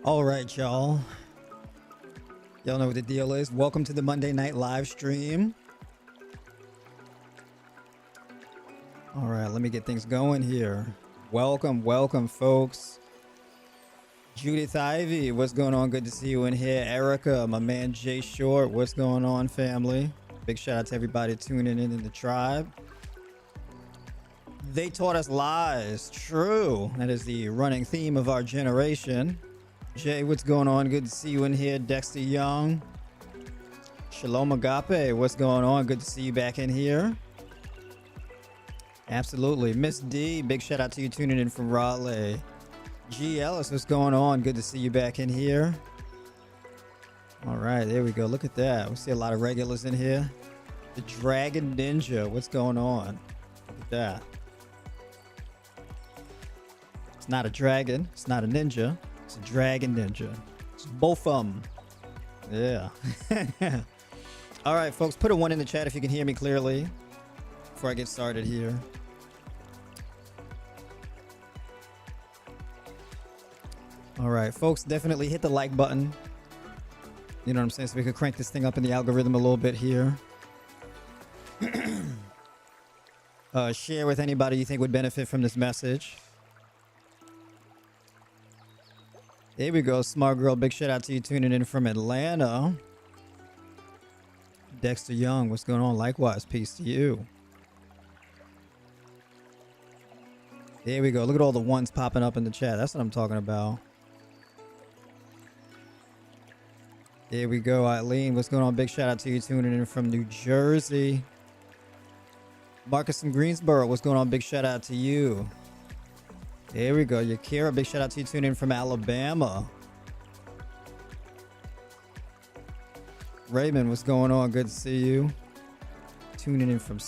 All right, y'all. Y'all know what the deal is. Welcome to the Monday night live stream. All right, let me get things going here. Welcome, folks. Judith Ivy, what's going on? Good to see you in here. Erica, my man Jay Short, what's going on, family? Big shout out to everybody tuning in the tribe. They taught us lies. True. That is the running theme of our generation. Jay, what's going on? Good to see you in here. Dexter Young. Shalom Agape, what's going on? Good to see you back in here. Absolutely. Miss D, big shout out to you tuning in from Raleigh. G. Ellis, what's going on? Good to see you back in here. All right, there we go. Look at that. We see a lot of regulars in here. The Dragon Ninja, what's going on? Look at that. It's not a dragon. It's not a ninja. It's a Dragon Ninja. It's both of them. Yeah. All right, folks, put a 1 in the chat if you can hear me clearly before I get started here. All right, folks, definitely hit the like button. You know what I'm saying? So we could crank this thing up in the algorithm a little bit here. Share with anybody you think would benefit from this message. There we go. Smart girl. Big shout out to you tuning in from Atlanta. Dexter Young, what's going on? Likewise, peace to you. There we go. Look at all the ones popping up in the chat. That's what I'm talking about. There we go. Eileen, what's going on? Big shout out to you tuning in from New Jersey. Marcus from Greensboro, what's going on? Big shout out to you. There we go. Yakira, big shout out to you tuning in from Alabama. Raymond, what's going on? Good to see you. Tuning in from the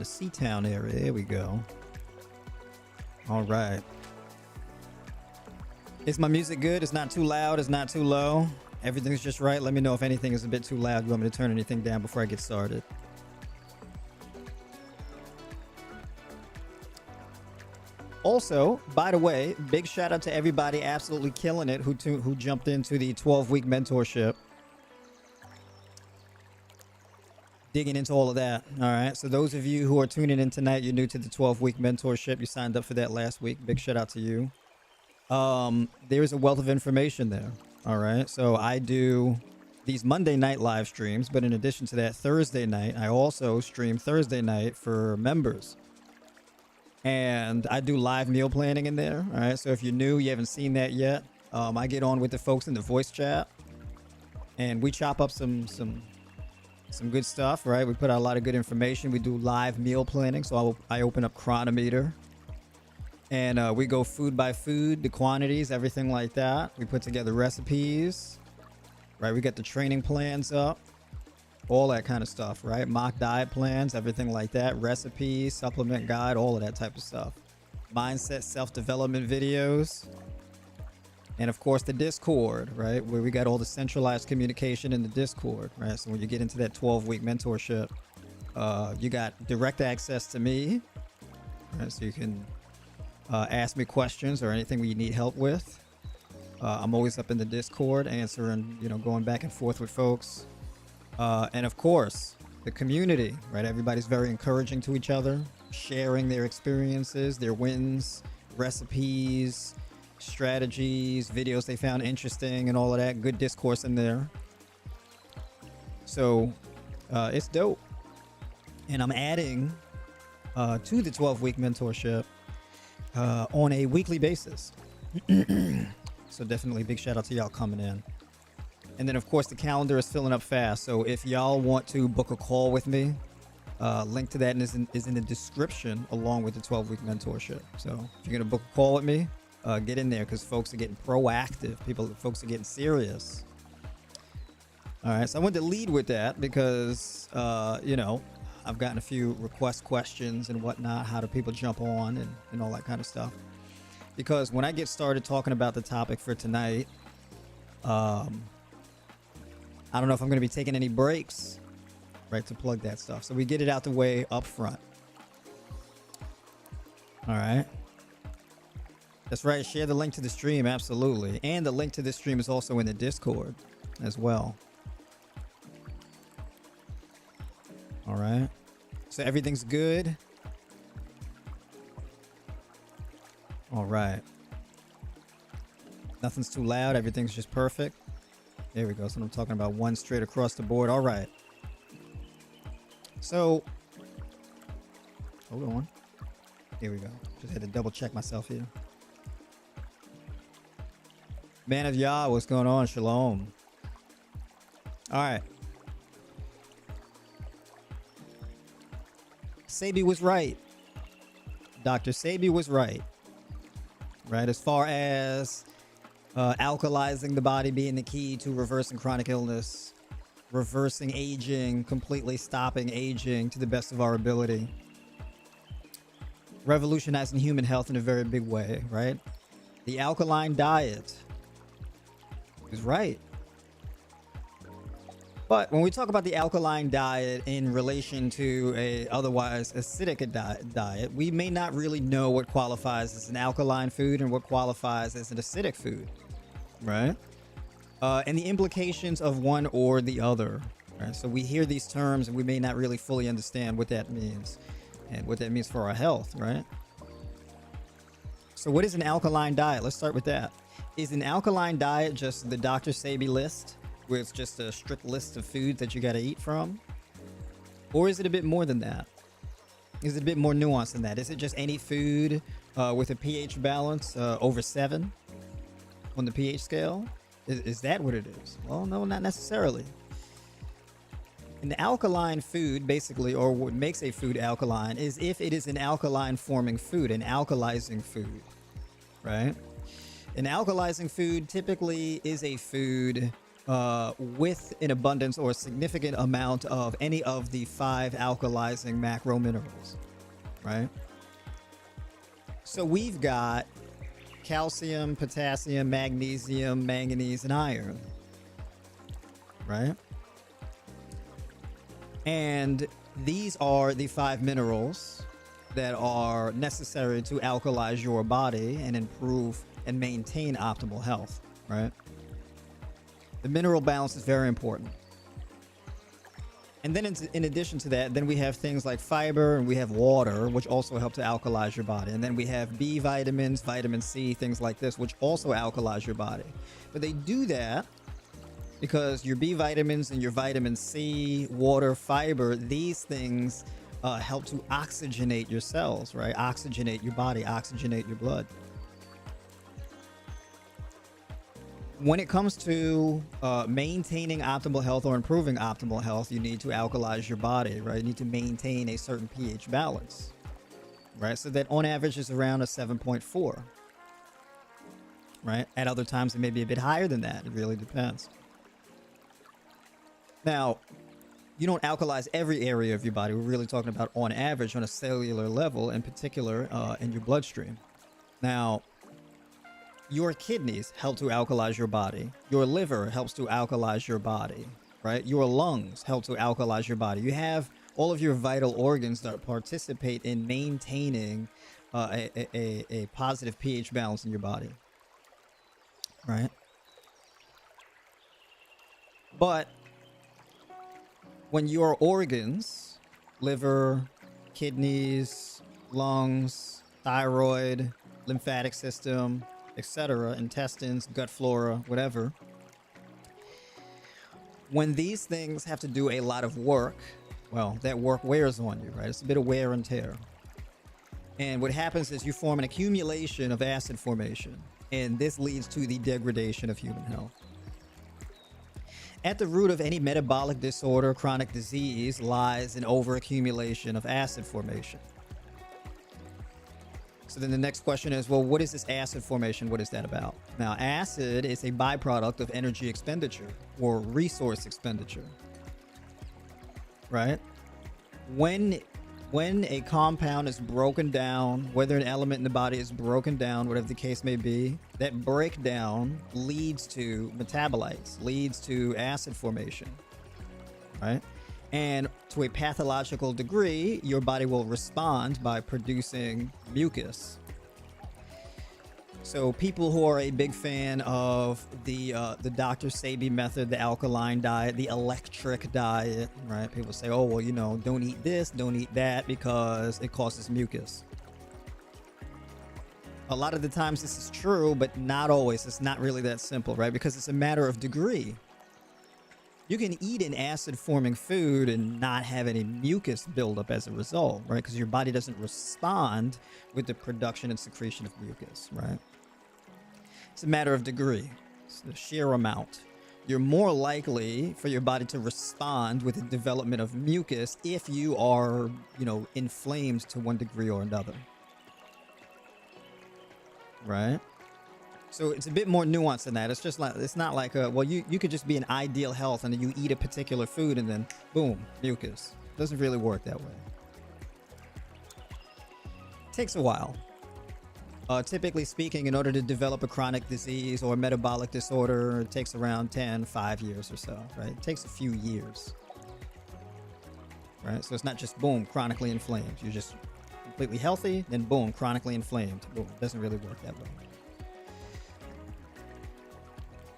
Seatown area. There we go. All right. Is my music good? It's not too loud. It's not too low. Everything's just right. Let me know if anything is a bit too loud. You want me to turn anything down before I get started? Also, by the way, big shout out to everybody absolutely killing it who jumped into the 12-week mentorship. Digging into all of that. All right. So those of you who are tuning in tonight, you're new to the 12-week mentorship. You signed up for that last week. Big shout out to you. There is a wealth of information there. All right. So I do these Monday night live streams, but in addition to that, Thursday night, I also stream Thursday night for members. And I do live meal planning in there. All right. So if you're new, you haven't seen that yet, I get on with the folks in the voice chat and we chop up some good stuff, right? We put out a lot of good information. We do live meal planning. So I open up Chronometer and we go food by food, the quantities, everything like that. We put together recipes, right? We get the training plans up, all that kind of stuff, right? Mock diet plans, everything like that, recipes, supplement guide, all of that type of stuff. Mindset, self-development videos. And of course the Discord, right? Where we got all the centralized communication in the Discord, right? So when you get into that 12-week mentorship, you got direct access to me, right? So you can ask me questions or anything you need help with. I'm always up in the Discord answering, going back and forth with folks. And of course, the community, right? Everybody's very encouraging to each other, sharing their experiences, their wins, recipes, strategies, videos they found interesting and all of that. Good discourse in there. So it's dope. And I'm adding to the 12-week mentorship on a weekly basis. So definitely big shout out to y'all coming in. And then of course the calendar is filling up fast. So if y'all want to book a call with me, link to that is in the description along with the 12-week mentorship. So if you're gonna book a call with me, get in there because folks are getting proactive. Folks are getting serious. All right, so I wanted to lead with that because I've gotten a few request questions and whatnot. How do people jump on and all that kind of stuff? Because when I get started talking about the topic for tonight, I don't know if I'm going to be taking any breaks, right, to plug that stuff. So we get it out the way up front. All right. That's right. Share the link to the stream. Absolutely. And the link to this stream is also in the Discord as well. All right. So everything's good. All right. Nothing's too loud. Everything's just perfect. There we go. So I'm talking about one straight across the board. All right. So, hold on. Here we go. Just had to double check myself here. Man of Yah, what's going on? Shalom. All right. Sebi was right. Dr. Sebi was right. Right, as far as alkalizing the body being the key to reversing chronic illness, reversing aging, completely stopping aging to the best of our ability, revolutionizing human health in a very big way, right? The alkaline diet is right. But when we talk about the alkaline diet in relation to a otherwise acidic diet, we may not really know what qualifies as an alkaline food and what qualifies as an acidic food, right? And the implications of one or the other, right? So we hear these terms and we may not really fully understand what that means and what that means for our health, right? So what is an alkaline diet? Let's start with that. Is an alkaline diet just the Dr. Sebi list, where it's just a strict list of foods that you got to eat from? Or is it a bit more than that? Is it a bit more nuanced than that? Is it just any food with a pH balance over 7 on the pH scale? Is that what it is? Well, no, not necessarily. An alkaline food, basically, or what makes a food alkaline, is if it is an alkaline forming food, an alkalizing food, right? An alkalizing food typically is a food with an abundance or a significant amount of any of the 5 alkalizing macro minerals, right? So we've got calcium, potassium, magnesium, manganese, and iron, right? And these are the 5 minerals that are necessary to alkalize your body and improve and maintain optimal health, right? The mineral balance is very important. And then in addition to that, then we have things like fiber and we have water, which also help to alkalize your body. And then we have B vitamins, vitamin C, things like this, which also alkalize your body. But they do that because your B vitamins and your vitamin C, water, fiber, these things help to oxygenate your cells, right? Oxygenate your body, oxygenate your blood. When it comes to maintaining optimal health or improving optimal health, you need to alkalize your body, right? You need to maintain a certain pH balance, right? So that on average is around a 7.4, right? At other times, it may be a bit higher than that. It really depends. Now, you don't alkalize every area of your body. We're really talking about on average on a cellular level, in particular in your bloodstream. Now, your kidneys help to alkalize your body. Your liver helps to alkalize your body, right? Your lungs help to alkalize your body. You have all of your vital organs that participate in maintaining a positive pH balance in your body, right? But when your organs, liver, kidneys, lungs, thyroid, lymphatic system, etc., intestines, gut flora, whatever, when these things have to do a lot of work, well, that work wears on you, right? It's a bit of wear and tear. And what happens is you form an accumulation of acid formation, and this leads to the degradation of human health. At the root of any metabolic disorder, chronic disease, lies an overaccumulation of acid formation. So then the next question is, well, what is this acid formation? What is that about? Now, acid is a byproduct of energy expenditure or resource expenditure, right? When a compound is broken down, whether an element in the body is broken down, whatever the case may be, that breakdown leads to metabolites, leads to acid formation, right? And to a pathological degree, your body will respond by producing mucus. So people who are a big fan of the Dr. Sebi method, the alkaline diet, the electric diet, right? People say, oh, well, you know, don't eat this, don't eat that because it causes mucus. A lot of the times this is true, but not always. It's not really that simple, right? Because it's a matter of degree. You can eat an acid-forming food and not have any mucus buildup as a result, right? Because your body doesn't respond with the production and secretion of mucus, right? It's a matter of degree. It's the sheer amount. You're more likely for your body to respond with the development of mucus if you are, you know, inflamed to one degree or another. Right? So it's a bit more nuanced than that. It's just like, it's not like, well, you could just be in ideal health and then you eat a particular food and then boom, mucus. It doesn't really work that way. It takes a while. Typically speaking, in order to develop a chronic disease or a metabolic disorder, it takes around 5 years or so, right? It takes a few years, right? So it's not just boom, chronically inflamed. You're just completely healthy, then boom, chronically inflamed. Boom, it doesn't really work that way.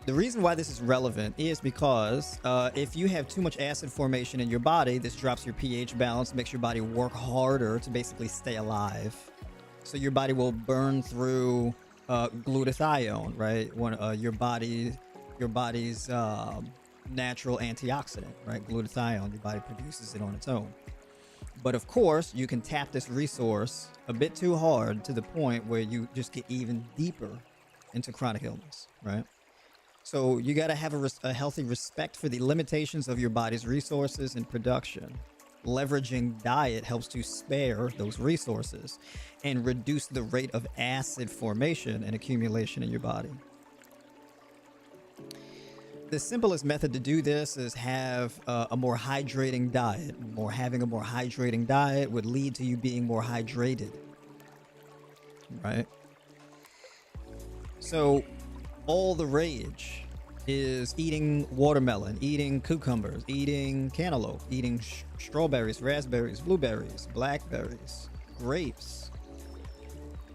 The reason why this is relevant is because if you have too much acid formation in your body, this drops your pH balance, makes your body work harder to basically stay alive. So your body will burn through glutathione, right? Your body's natural antioxidant, right? Glutathione, your body produces it on its own. But of course, you can tap this resource a bit too hard to the point where you just get even deeper into chronic illness, right? So you got to have a healthy respect for the limitations of your body's resources and production. Leveraging diet helps to spare those resources and reduce the rate of acid formation and accumulation in your body. The simplest method to do this is have a more hydrating diet. Having a more hydrating diet would lead to you being more hydrated, right? So all the rage is eating watermelon, eating cucumbers, eating cantaloupe, eating strawberries, raspberries, blueberries, blackberries, grapes,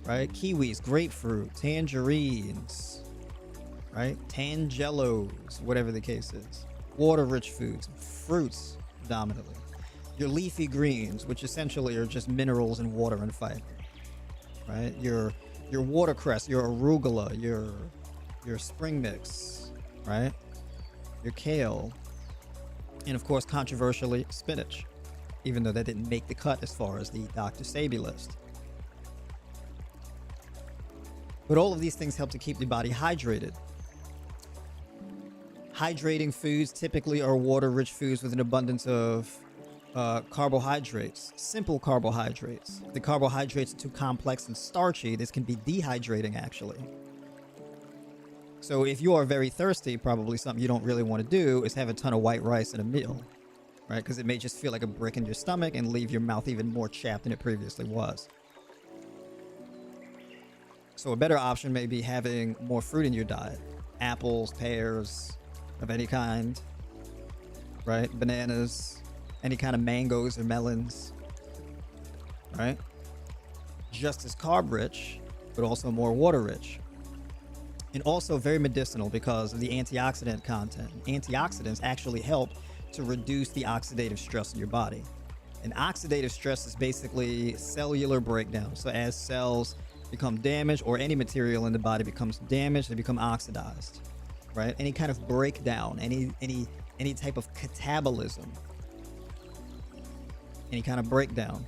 right? Kiwis, grapefruit, tangerines, right? Tangelos, whatever the case is. Water-rich foods, fruits dominantly. Your leafy greens, which essentially are just minerals and water and fiber, right? Your watercress, your arugula, your spring mix, right? Your kale, and of course, controversially, spinach, even though that didn't make the cut as far as the Dr. Sebi list. But all of these things help to keep the body hydrated. Hydrating foods typically are water-rich foods with an abundance of carbohydrates, simple carbohydrates. If the carbohydrates are too complex and starchy, this can be dehydrating actually. So if you are very thirsty, probably something you don't really want to do is have a ton of white rice in a meal, right? Because it may just feel like a brick in your stomach and leave your mouth even more chapped than it previously was. So a better option may be having more fruit in your diet. Apples, pears of any kind, right? Bananas, any kind of mangoes or melons, right? Just as carb rich, but also more water rich. And also very medicinal because of the antioxidant content. Antioxidants actually help to reduce the oxidative stress in your body. And oxidative stress is basically cellular breakdown. So as cells become damaged or any material in the body becomes damaged, they become oxidized, right? Any kind of breakdown, any type of catabolism, any kind of breakdown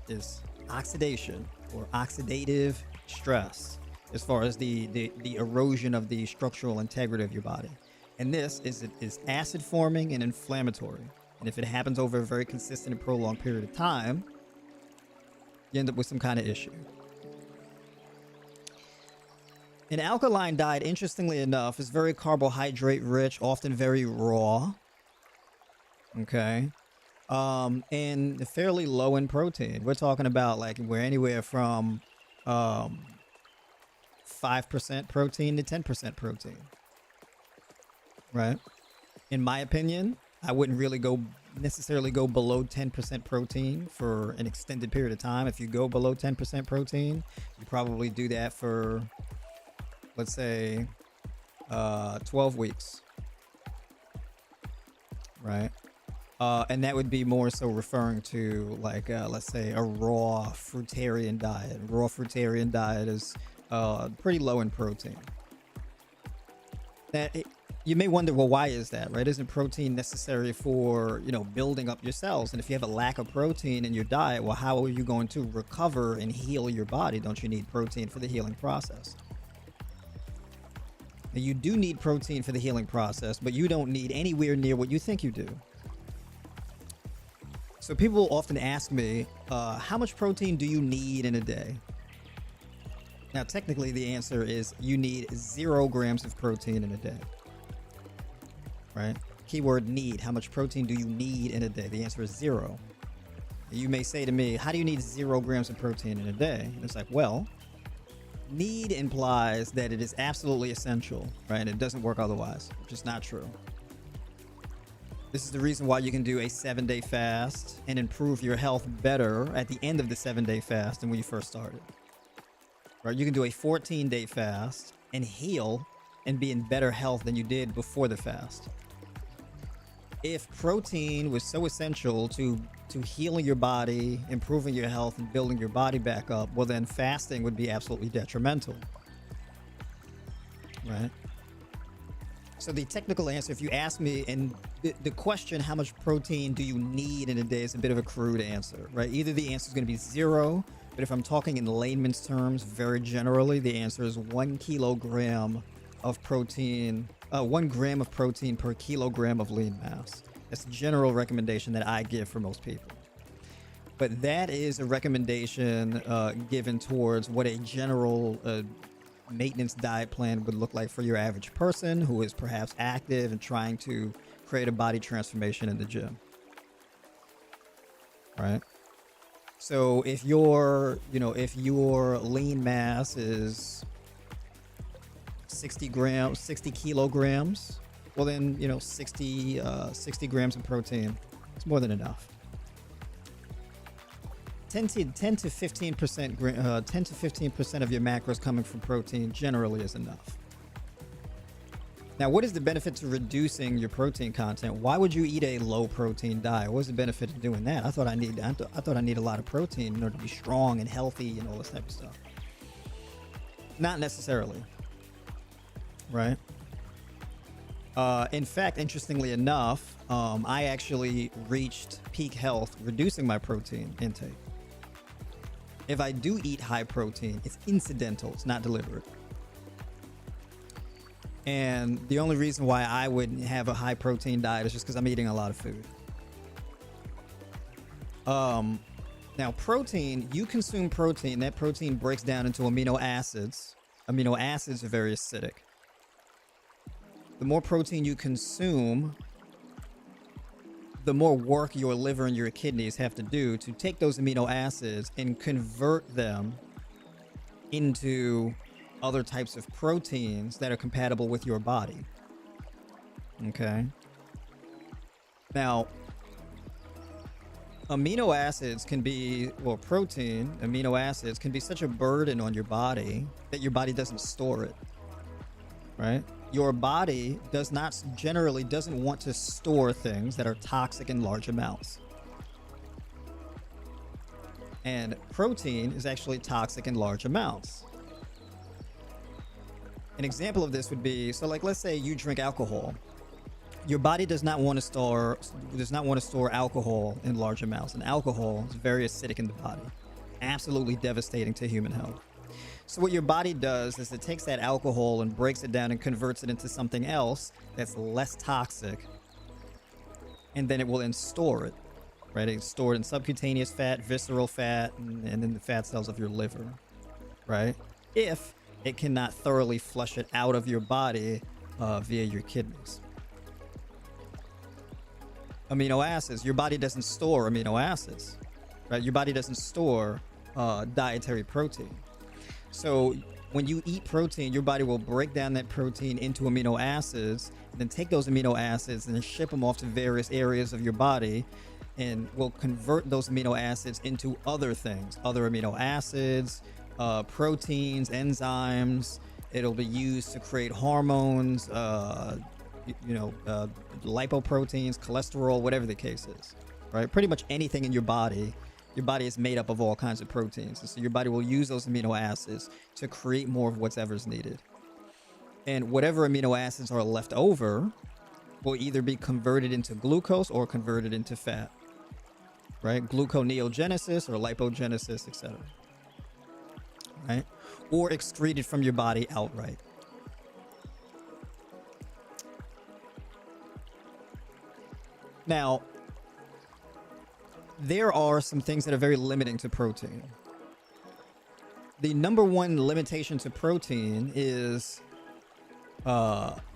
is oxidation or oxidative stress, as far as the erosion of the structural integrity of your body. And this is acid forming and inflammatory. And if it happens over a very consistent and prolonged period of time, you end up with some kind of issue. An alkaline diet, interestingly enough, is very carbohydrate rich, often very raw. Okay. And fairly low in protein. We're talking about like we're anywhere from 5% protein to 10% protein, right? In my opinion, I wouldn't really necessarily go below 10% protein for an extended period of time. If you go below 10% protein, you probably do that for let's say 12 weeks, right? And that would be more so referring to like, let's say a raw fruitarian diet. Raw fruitarian diet is pretty low in protein. You may wonder, well, why is that, right? Isn't protein necessary for, building up your cells? And if you have a lack of protein in your diet, well, how are you going to recover and heal your body? Don't you need protein for the healing process? Now, you do need protein for the healing process, but you don't need anywhere near what you think you do. So people often ask me, how much protein do you need in a day? Now, technically, the answer is you need 0 grams of protein in a day. Right? Keyword need. How much protein do you need in a day? The answer is 0. You may say to me, how do you need 0 grams of protein in a day? And it's like, well, need implies that it is absolutely essential, right? It doesn't work otherwise, which is not true. This is the reason why you can do a 7-day fast and improve your health better at the end of the 7-day fast than when you first started. Right? You can do a 14-day fast and heal and be in better health than you did before the fast. If protein was so essential to healing your body, improving your health, and building your body back up, well, then fasting would be absolutely detrimental. Right? So the technical answer, if you ask me, and the question, how much protein do you need in a day, is a bit of a crude answer, right? Either the answer is going to be 0, but if I'm talking in layman's terms, very generally, the answer is 1 kilogram of protein, 1 gram of protein per kilogram of lean mass. That's a general recommendation that I give for most people. But that is a recommendation given towards what a general maintenance diet plan would look like for your average person who is perhaps active and trying to create a body transformation in the gym. Right? So if your lean mass is 60 kilograms, well then, 60 grams of protein, it's more than enough. 10 to 15% of your macros coming from protein generally is enough. Now, what is the benefit to reducing your protein content? Why would you eat a low protein diet? What's the benefit of doing that? I thought I need a lot of protein in order to be strong and healthy and all this type of stuff. Not necessarily. Right? In fact, interestingly enough, I actually reached peak health reducing my protein intake. If I do eat high protein, it's incidental, it's not deliberate. And the only reason why I would have a high protein diet is just because I'm eating a lot of food. Now, protein, you consume protein, that protein breaks down into amino acids. Amino acids are very acidic. The more protein you consume, the more work your liver and your kidneys have to do to take those amino acids and convert them into other types of proteins that are compatible with your body. Okay. Now, amino acids can be, well, amino acids can be such a burden on your body that your body doesn't store it. Right? Your body generally doesn't want to store things that are toxic in large amounts. And protein is actually toxic in large amounts. An example of this would be, so like let's say you drink alcohol. Your body does not want to store alcohol in large amounts, and alcohol is very acidic in the body. Absolutely devastating to human health. So what your body does is it takes that alcohol and breaks it down and converts it into something else that's less toxic, and then it will then store it, right? It's stored in subcutaneous fat, visceral fat, and in the fat cells of your liver, right? If it cannot thoroughly flush it out of your body via your kidneys. Amino acids. Your body doesn't store amino acids, right? Your body doesn't store dietary protein. So when you eat protein, your body will break down that protein into amino acids, and then take those amino acids and then ship them off to various areas of your body, and will convert those amino acids into other things, other amino acids, proteins, enzymes, It'll be used to create hormones, lipoproteins, cholesterol, whatever the case is, right? Pretty much anything in your body is made up of all kinds of proteins. And so your body will use those amino acids to create more of whatever's needed. And whatever amino acids are left over will either be converted into glucose or converted into fat, right? Gluconeogenesis or lipogenesis, etc., right? Or excreted from your body outright. Now, there are some things that are very limiting to protein. The number one limitation to protein is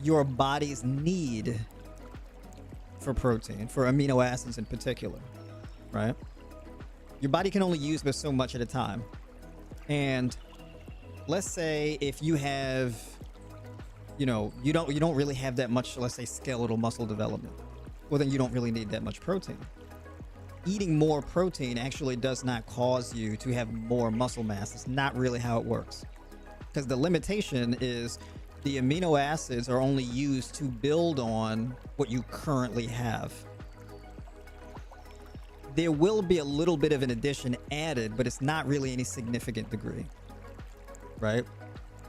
your body's need for protein, for amino acids in particular, right? Your body can only use but so much at a time. And let's say if you have, you don't really have that much, let's say, skeletal muscle development. Well, then you don't really need that much protein. Eating more protein actually does not cause you to have more muscle mass. It's not really how it works. Because the limitation is the amino acids are only used to build on what you currently have. There will be a little bit of an addition added, but it's not really any significant degree, right?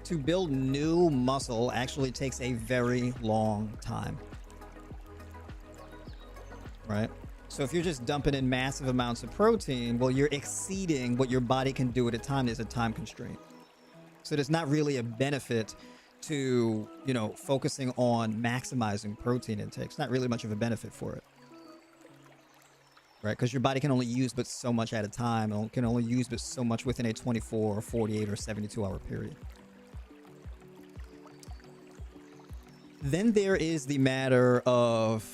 To build new muscle actually takes a very long time, right? So if you're just dumping in massive amounts of protein, well, you're exceeding what your body can do at a time. There's a time constraint. So there's not really a benefit to, focusing on maximizing protein intake. It's not really much of a benefit for it, right? Because your body can only use but so much at a time, and can only use but so much within a 24 or 48 or 72 hour period. Then there is the matter of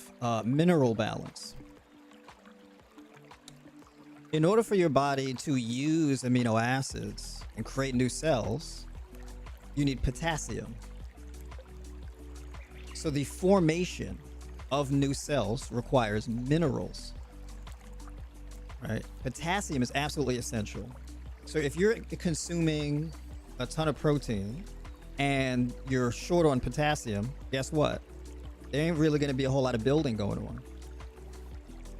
mineral balance. In order for your body to use amino acids and create new cells, you need potassium. So the formation of new cells requires minerals, right? Potassium is absolutely essential. So if you're consuming a ton of protein and you're short on potassium, guess what? There ain't really going to be a whole lot of building going on.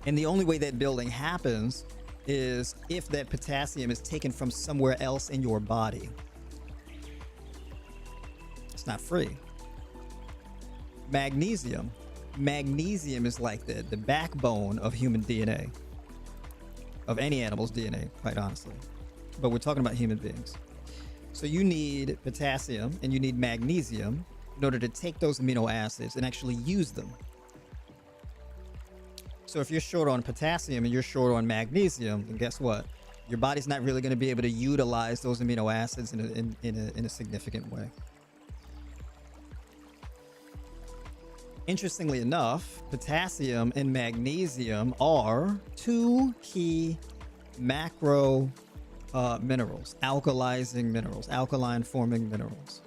And the only way that building happens is if that potassium is taken from somewhere else in your body. It's not free. Magnesium is like the backbone of human DNA, of any animal's DNA, quite honestly. But we're talking about human beings. So you need potassium and you need magnesium in order to take those amino acids and actually use them. So if you're short on potassium and you're short on magnesium, then guess what? Your body's not really going to be able to utilize those amino acids in a significant way. Interestingly enough, potassium and magnesium are two key macro minerals, alkalizing minerals, alkaline forming minerals.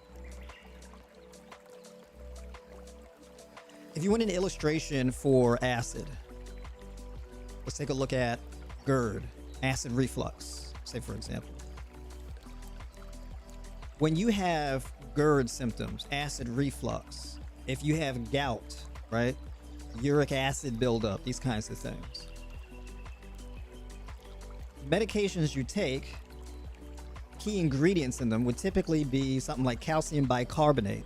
If you want an illustration for acid, let's take a look at GERD, acid reflux, say for example. When you have GERD symptoms, acid reflux, if you have gout, right, uric acid buildup, these kinds of things, medications you take, key ingredients in them would typically be something like calcium bicarbonate,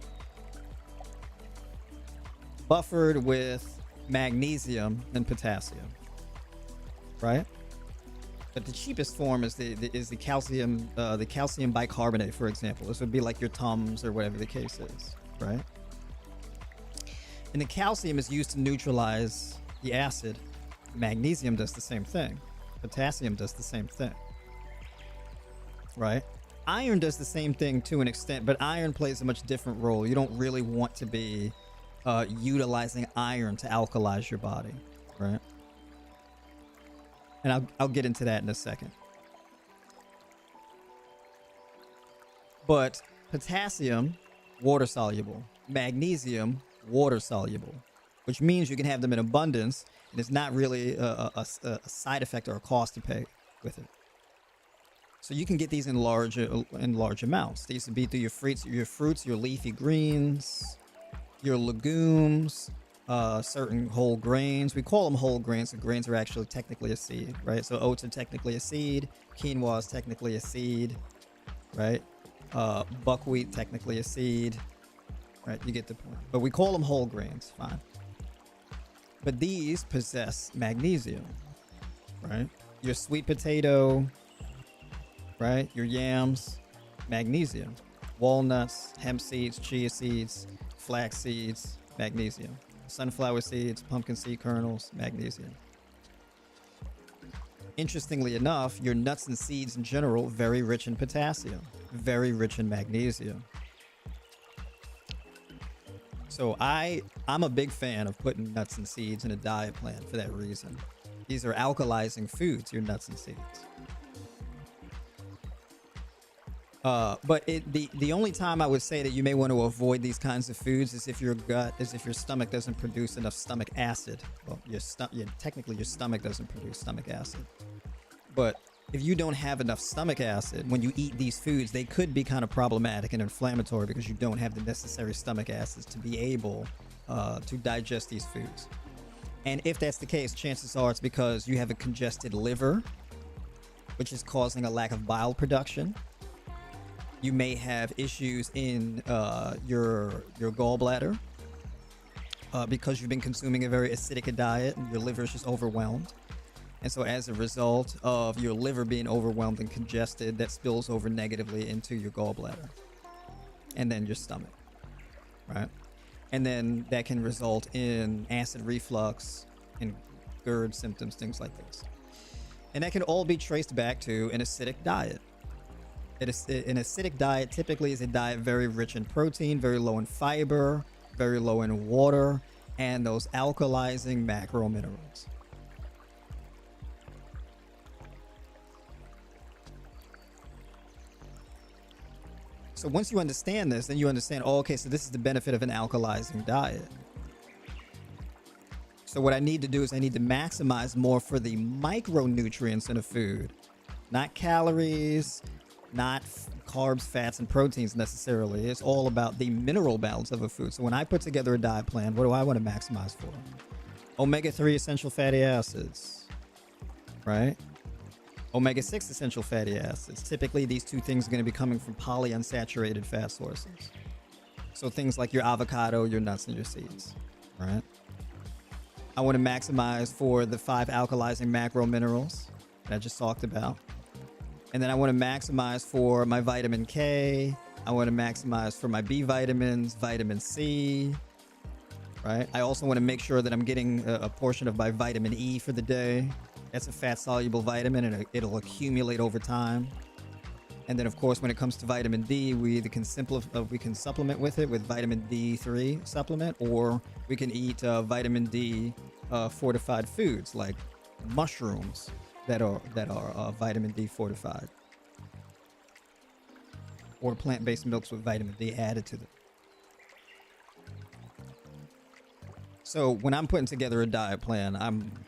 buffered with magnesium and potassium, right? But the cheapest form is the calcium bicarbonate, for example. This would be like your Tums or whatever the case is, right? And the calcium is used to neutralize the acid. Magnesium does the same thing. Potassium does the same thing, right? Iron does the same thing to an extent, but iron plays a much different role. You don't really want to be utilizing iron to alkalize your body, right? And I'll get into that in a second. But potassium, water soluble. Magnesium, water soluble, which means you can have them in abundance, and it's not really a side effect or a cost to pay with it. So you can get these in large amounts. These would be through your fruits, your leafy greens, your legumes, certain whole grains. We call them whole grains. The grains are actually technically a seed, right? So oats are technically a seed. Quinoa is technically a seed, right? Buckwheat technically a seed, right? You get the point. But we call them whole grains, fine. But these possess magnesium, right? Your sweet potato, right? Your yams, magnesium. Walnuts, hemp seeds, chia seeds, flax seeds, magnesium. Sunflower seeds, pumpkin seed kernels, magnesium. Interestingly enough, your nuts and seeds in general, very rich in potassium, very rich in magnesium. So I'm a big fan of putting nuts and seeds in a diet plan for that reason. These are alkalizing foods, your nuts and seeds. But the only time I would say that you may want to avoid these kinds of foods is if your stomach doesn't produce enough stomach acid. Well, technically your stomach doesn't produce stomach acid. But if you don't have enough stomach acid when you eat these foods, they could be kind of problematic and inflammatory because you don't have the necessary stomach acids to be able to digest these foods. And if that's the case, chances are it's because you have a congested liver, which is causing a lack of bile production. You may have issues in your gallbladder because you've been consuming a very acidic diet and your liver is just overwhelmed. And so as a result of your liver being overwhelmed and congested, that spills over negatively into your gallbladder and then your stomach, right? And then that can result in acid reflux and GERD symptoms, things like this. And that can all be traced back to an acidic diet. An acidic diet typically is a diet very rich in protein, very low in fiber, very low in water, and those alkalizing macro minerals. So once you understand this, then you understand, oh, okay, so this is the benefit of an alkalizing diet. So what I need to do is I need to maximize more for the micronutrients in a food, not calories, not carbs, fats, and proteins necessarily. It's all about the mineral balance of a food. So when I put together a diet plan, what do I want to maximize for? Omega-3 essential fatty acids, right? Omega-6 essential fatty acids. Typically, these two things are going to be coming from polyunsaturated fat sources. So things like your avocado, your nuts, and your seeds, right? I want to maximize for the 5 alkalizing macro minerals that I just talked about. And then I want to maximize for my vitamin K. I want to maximize for my B vitamins, vitamin C, right? I also want to make sure that I'm getting a portion of my vitamin E for the day. That's a fat-soluble vitamin, and it'll accumulate over time. And then, of course, when it comes to vitamin D, we can supplement with it with vitamin D3 supplement, or we can eat vitamin D fortified foods like mushrooms that are vitamin D fortified, or plant-based milks with vitamin D added to them. So when I'm putting together a diet plan,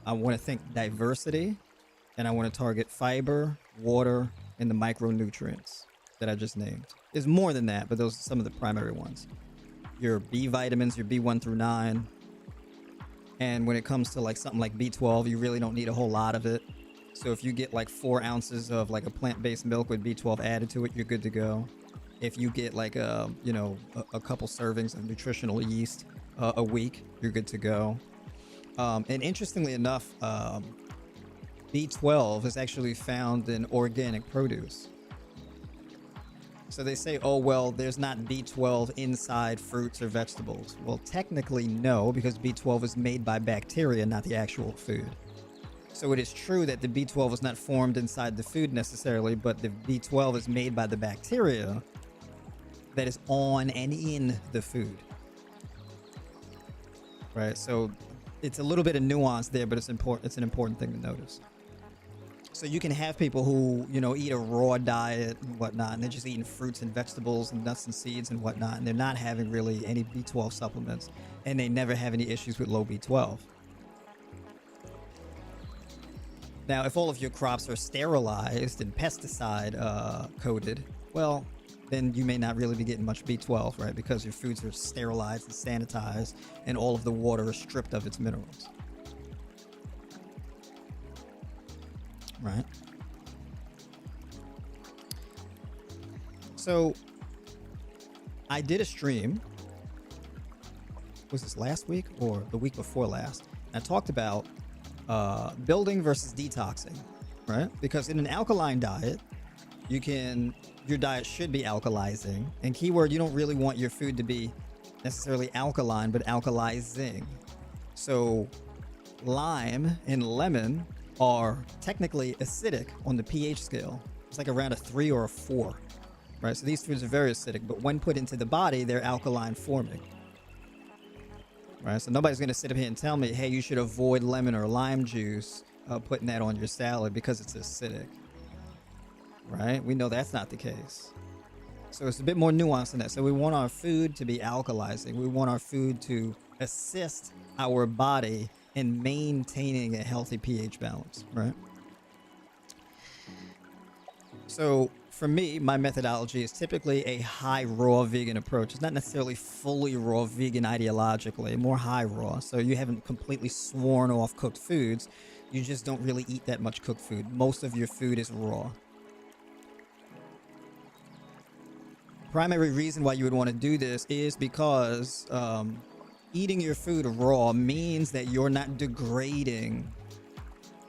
I want to think diversity, and I want to target fiber, water, and the micronutrients that I just named. There's more than that, but those are some of the primary ones. Your B vitamins, your B1 through 9. And when it comes to like something like B12, you really don't need a whole lot of it. So if you get like 4 ounces of like a plant-based milk with B12 added to it, you're good to go. If you get like a couple servings of nutritional yeast a week, you're good to go. And interestingly enough, B12 is actually found in organic produce. So they say, oh, well, there's not B12 inside fruits or vegetables. Well, technically, no, because B12 is made by bacteria, not the actual food. So it is true that the B12 is not formed inside the food necessarily, but the B12 is made by the bacteria that is on and in the food. Right? So it's a little bit of nuance there, but it's important. It's an important thing to notice. So you can have people who, eat a raw diet and whatnot, and they're just eating fruits and vegetables and nuts and seeds and whatnot, and they're not having really any B12 supplements, and they never have any issues with low B12. Now, if all of your crops are sterilized and pesticide coated, well, then you may not really be getting much B12, right? Because your foods are sterilized and sanitized and all of the water is stripped of its minerals. Right? So, I did a stream. Was this last week or the week before last? I talked about building versus detoxing, right? Because in an alkaline diet, your diet should be alkalizing. And keyword, you don't really want your food to be necessarily alkaline, but alkalizing. So lime and lemon are technically acidic on the pH scale. It's like around a 3 or a 4, right? So these foods are very acidic, but when put into the body, they're alkaline forming. Right, so nobody's going to sit up here and tell me, hey, you should avoid lemon or lime juice, putting that on your salad because it's acidic. Right? We know that's not the case. So it's a bit more nuanced than that. So we want our food to be alkalizing. We want our food to assist our body in maintaining a healthy pH balance. Right? So for me, my methodology is typically a high raw vegan approach. It's not necessarily fully raw vegan ideologically, more high raw. So you haven't completely sworn off cooked foods. You just don't really eat that much cooked food. Most of your food is raw. Primary reason why you would want to do this is because eating your food raw means that you're not degrading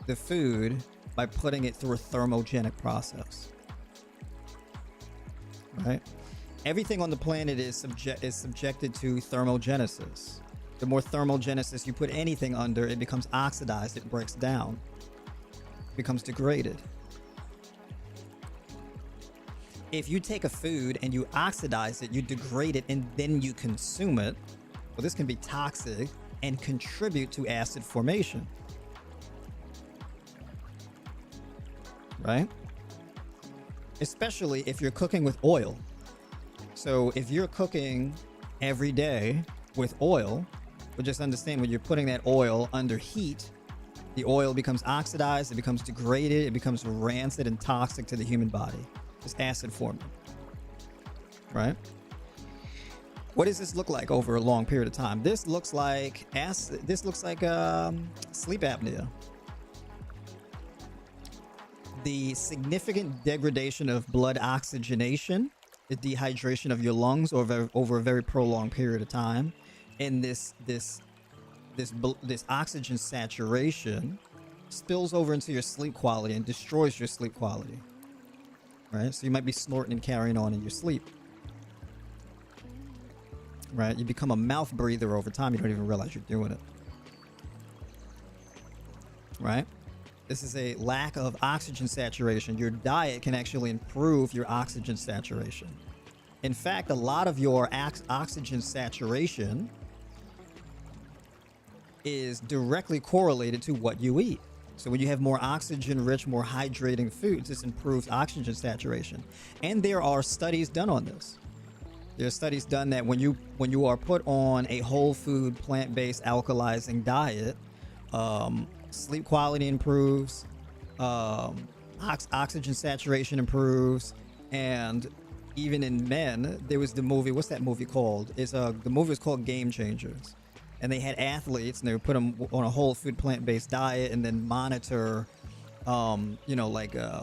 the food by putting it through a thermogenic process. Right? Everything on the planet is subjected to thermogenesis. The more thermogenesis you put anything under, it becomes oxidized, it breaks down, it becomes degraded. If you take a food and you oxidize it, you degrade it, and then you consume it, well, this can be toxic and contribute to acid formation. Right? Especially if you're cooking with oil. So if you're cooking every day with oil, but just understand when you're putting that oil under heat, the oil becomes oxidized, it becomes degraded, it becomes rancid and toxic to the human body. It's acid forming. Right? What does this look like over a long period of time? This looks like acid. This looks like sleep apnea. The significant degradation of blood oxygenation, the dehydration of your lungs over a very prolonged period of time, and this oxygen saturation spills over into your sleep quality and destroys your sleep quality. Right? So you might be snorting and carrying on in your sleep. Right? You become a mouth breather over time. You don't even realize you're doing it. Right? This is a lack of oxygen saturation. Your diet can actually improve your oxygen saturation. In fact, a lot of your oxygen saturation is directly correlated to what you eat. So when you have more oxygen-rich, more hydrating foods, this improves oxygen saturation. And there are studies done on this. There are studies done that when you are put on a whole food, plant-based, alkalizing diet, sleep quality improves, oxygen saturation improves, and even in men, there was the movie. What's that movie called? The movie was called Game Changers, and they had athletes and they would put them on a whole food, plant-based diet, and then monitor, nocturnal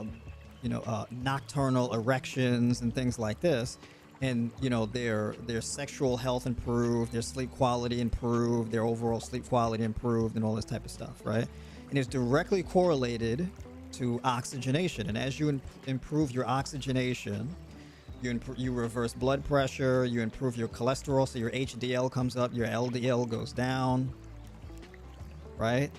erections and things like this. And their sexual health improved, their sleep quality improved, their overall sleep quality improved, and all this type of stuff, right? And it's directly correlated to oxygenation. And as you improve your oxygenation, you reverse blood pressure, you improve your cholesterol, so your HDL comes up, your LDL goes down, right?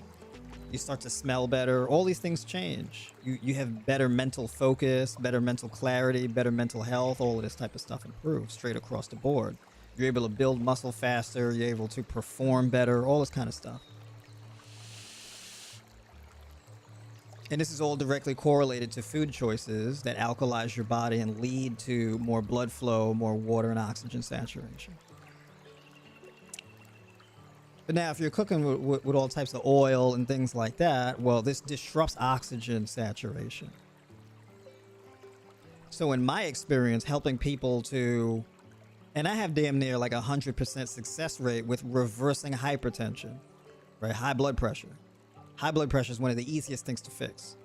You start to smell better. All these things change. You have better mental focus, better mental clarity, better mental health. All of this type of stuff improves straight across the board. You're able to build muscle faster. You're able to perform better. All this kind of stuff. And this is all directly correlated to food choices that alkalize your body and lead to more blood flow, more water and oxygen saturation. But now, if you're cooking with all types of oil and things like that, well, this disrupts oxygen saturation. So in my experience, helping people to, and I have damn near like 100% success rate with reversing hypertension, right? High blood pressure. High blood pressure is one of the easiest things to fix.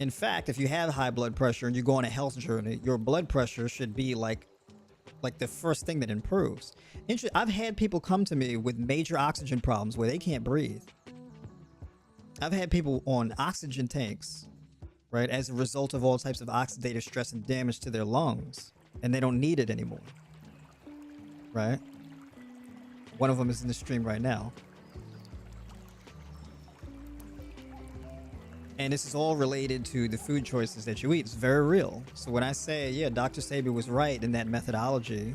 In fact, if you have high blood pressure and you go on a health journey, your blood pressure should be like the first thing that improves. I've had people come to me with major oxygen problems where they can't breathe. I've had people on oxygen tanks, right, as a result of all types of oxidative stress and damage to their lungs, and they don't need it anymore, right? One of them is in the stream right now. And this is all related to the food choices that you eat. It's very real. So when I say, yeah, Dr. Sabi was right in that methodology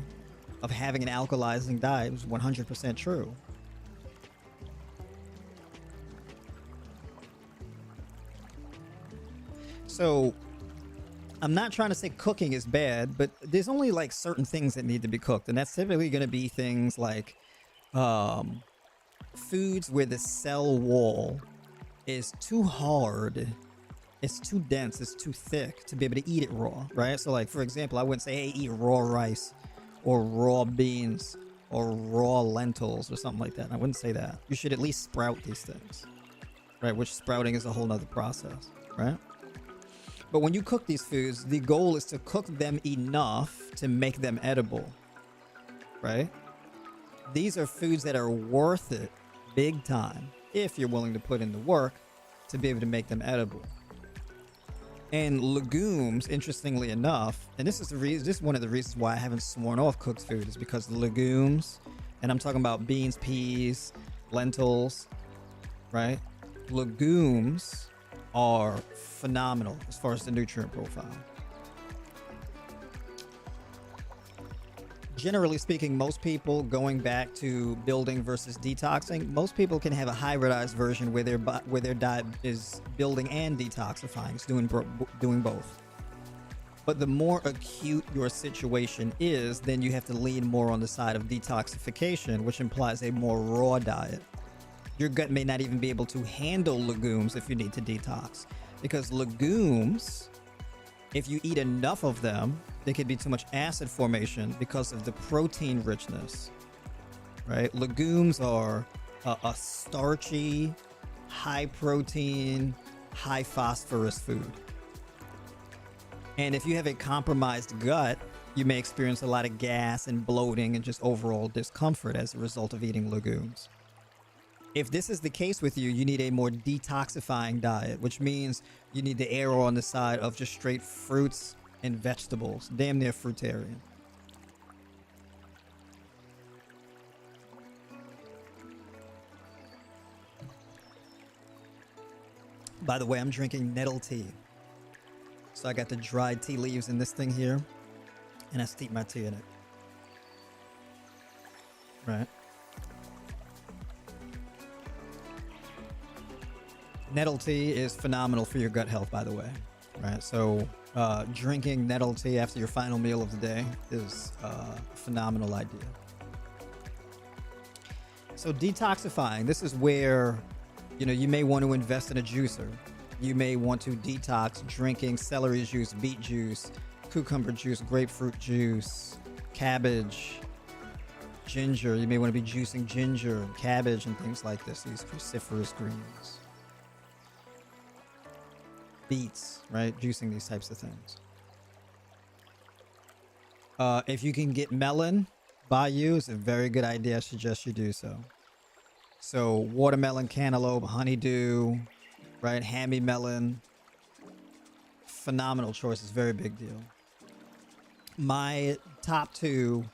of having an alkalizing diet, it was 100% true. So I'm not trying to say cooking is bad, but there's only like certain things that need to be cooked. And that's typically going to be things like foods where the cell wall is too hard, it's too dense, it's too thick to be able to eat it raw, right? So like, for example, I wouldn't say, hey, eat raw rice or raw beans or raw lentils or something like that. I wouldn't say that. You should at least sprout these things, right? Which sprouting is a whole nother process, right? But when you cook these foods, the goal is to cook them enough to make them edible, right? These are foods that are worth it big time if you're willing to put in the work to be able to make them edible. And legumes, interestingly enough, and this is one of the reasons why I haven't sworn off cooked food, is because legumes, and I'm talking about beans, peas, lentils, right? Legumes are phenomenal as far as the nutrient profile. Generally speaking, most people, going back to building versus detoxing, most people can have a hybridized version where their diet is building and detoxifying. It's doing both. But the more acute your situation is, then you have to lean more on the side of detoxification, which implies a more raw diet. Your gut may not even be able to handle legumes if you need to detox, because legumes, if you eat enough of them, there could be too much acid formation because of the protein richness, right? Legumes are a starchy, high protein, high phosphorus food. And if you have a compromised gut, you may experience a lot of gas and bloating and just overall discomfort as a result of eating legumes. If this is the case with you, you need a more detoxifying diet, which means you need to err on the side of just straight fruits and vegetables, damn near fruitarian. By the way, I'm drinking nettle tea. So I got the dried tea leaves in this thing here, and I steep my tea in it. Right. Nettle tea is phenomenal for your gut health, by the way. Right. So drinking nettle tea after your final meal of the day is a phenomenal idea. So detoxifying, this is where, you may want to invest in a juicer. You may want to detox drinking celery juice, beet juice, cucumber juice, grapefruit juice, cabbage, ginger. You may want to be juicing ginger, cabbage, and things like this, these cruciferous greens. Beets, right? Juicing these types of things. If you can get melon by you, it's a very good idea. I suggest you do so. So watermelon, cantaloupe, honeydew, right? Hammy melon. Phenomenal choices. Very big deal. My top two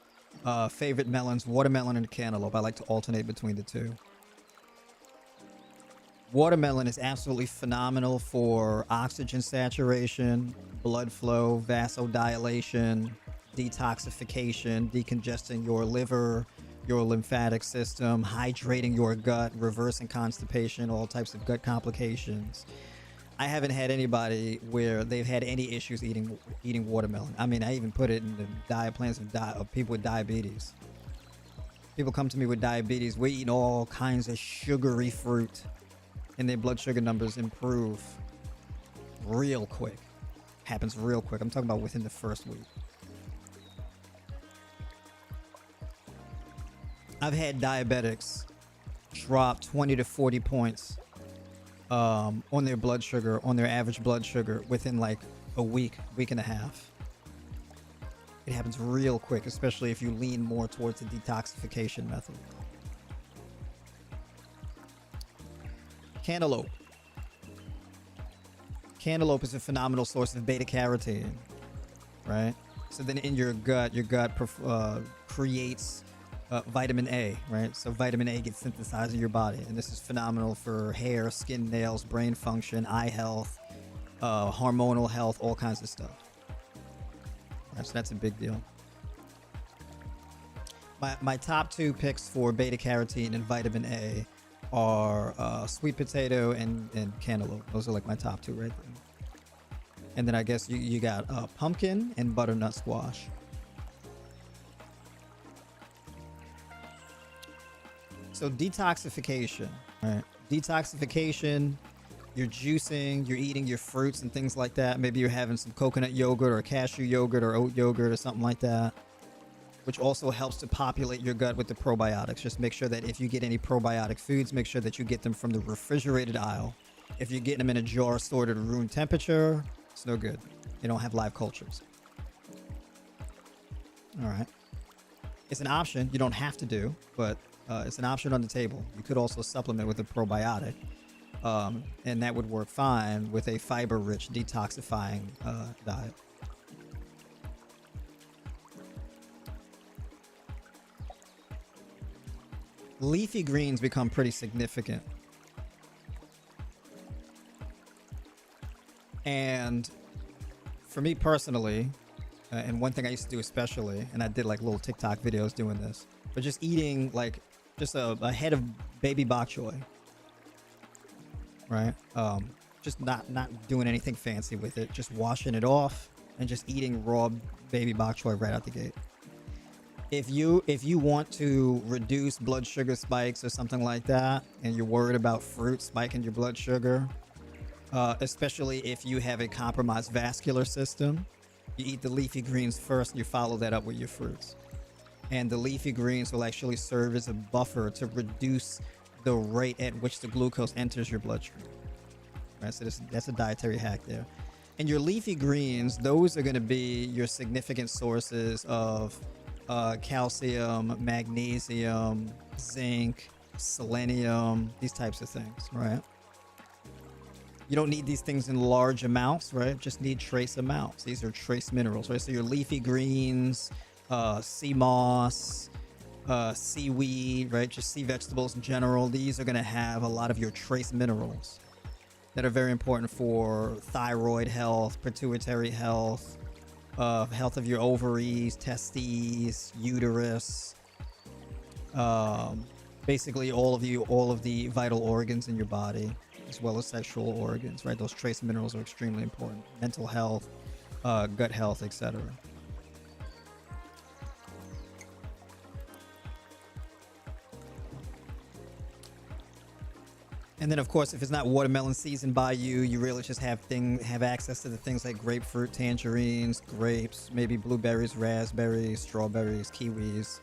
favorite melons, watermelon and cantaloupe. I like to alternate between the two. Watermelon is absolutely phenomenal for oxygen saturation, blood flow, vasodilation, detoxification, decongesting your liver, your lymphatic system, hydrating your gut, reversing constipation, all types of gut complications. I haven't had anybody where they've had any issues eating watermelon. I mean, I even put it in the diet plans of people with diabetes. People come to me with diabetes. We're eating all kinds of sugary fruit, and their blood sugar numbers improve real quick. Happens real quick. I'm talking about within the first week. I've had diabetics drop 20 to 40 points on their blood sugar, on their average blood sugar, within like a week and a half. It happens real quick, especially if you lean more towards the detoxification method. Cantaloupe. Cantaloupe is a phenomenal source of beta carotene, right? So then in your gut creates vitamin A, right? So vitamin A gets synthesized in your body, and this is phenomenal for hair, skin, nails, brain function, eye health, hormonal health, all kinds of stuff. Right, so that's a big deal. My top two picks for beta carotene and vitamin A are sweet potato and cantaloupe. Those are like my top two right there. And then I guess you got pumpkin and butternut squash. So detoxification, right? Detoxification, you're juicing, you're eating your fruits and things like that. Maybe you're having some coconut yogurt or cashew yogurt or oat yogurt or something like that, which also helps to populate your gut with the probiotics. Just make sure that if you get any probiotic foods, make sure that you get them from the refrigerated aisle. If you're getting them in a jar stored at room temperature, it's no good. They don't have live cultures. All right. It's an option. You don't have to do, but it's an option on the table. You could also supplement with a probiotic, and that would work fine with a fiber-rich, detoxifying diet. Leafy greens become pretty significant. And for me personally, and one thing I used to do especially, and I did like little TikTok videos doing this, but just eating like just a head of baby bok choy, right? Just not doing anything fancy with it, just washing it off and just eating raw baby bok choy right out the gate. If you want to reduce blood sugar spikes or something like that, and you're worried about fruit spiking your blood sugar, especially if you have a compromised vascular system, you eat the leafy greens first and you follow that up with your fruits. And the leafy greens will actually serve as a buffer to reduce the rate at which the glucose enters your bloodstream. Right, so that's a dietary hack there. And your leafy greens, those are going to be your significant sources of calcium, magnesium, zinc, selenium, these types of things, right? You don't need these things in large amounts, right? Just need trace amounts. These are trace minerals, right? So your leafy greens, sea moss, seaweed, right? Just sea vegetables in general. These are going to have a lot of your trace minerals that are very important for thyroid health, pituitary health, health of your ovaries, testes, uterus, basically all of the vital organs in your body, as well as sexual organs, right? Those trace minerals are extremely important. Mental health, gut health, etc. And then, of course, if it's not watermelon season by you, you really just have access to the things like grapefruit, tangerines, grapes, maybe blueberries, raspberries, strawberries, kiwis,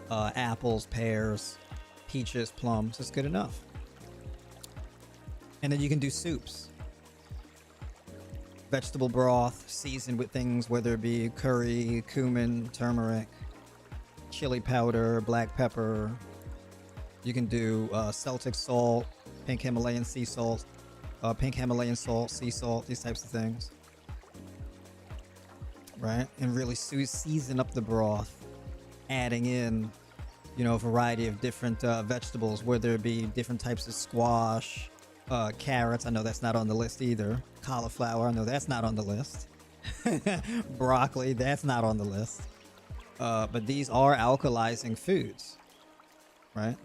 apples, pears, peaches, plums. It's good enough. And then you can do soups. Vegetable broth seasoned with things, whether it be curry, cumin, turmeric, chili powder, black pepper. You can do Celtic salt, pink Himalayan sea salt, pink Himalayan salt, sea salt, these types of things. Right? And really season up the broth, adding in, a variety of different vegetables, whether it be different types of squash, carrots. I know that's not on the list either. Cauliflower, I know that's not on the list. Broccoli, that's not on the list. But these are alkalizing foods, right?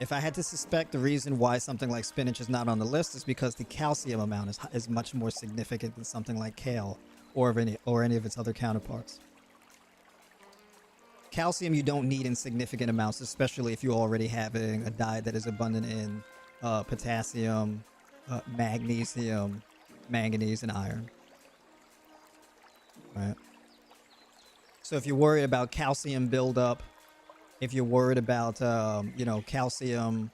If I had to suspect, the reason why something like spinach is not on the list is because the calcium amount is much more significant than something like kale or any of its other counterparts. calcium you don't need in significant amounts, especially if you're already having a diet that is abundant in potassium, magnesium, manganese, and iron. Right. So if you're worried about calcium buildup, if you're worried about calcium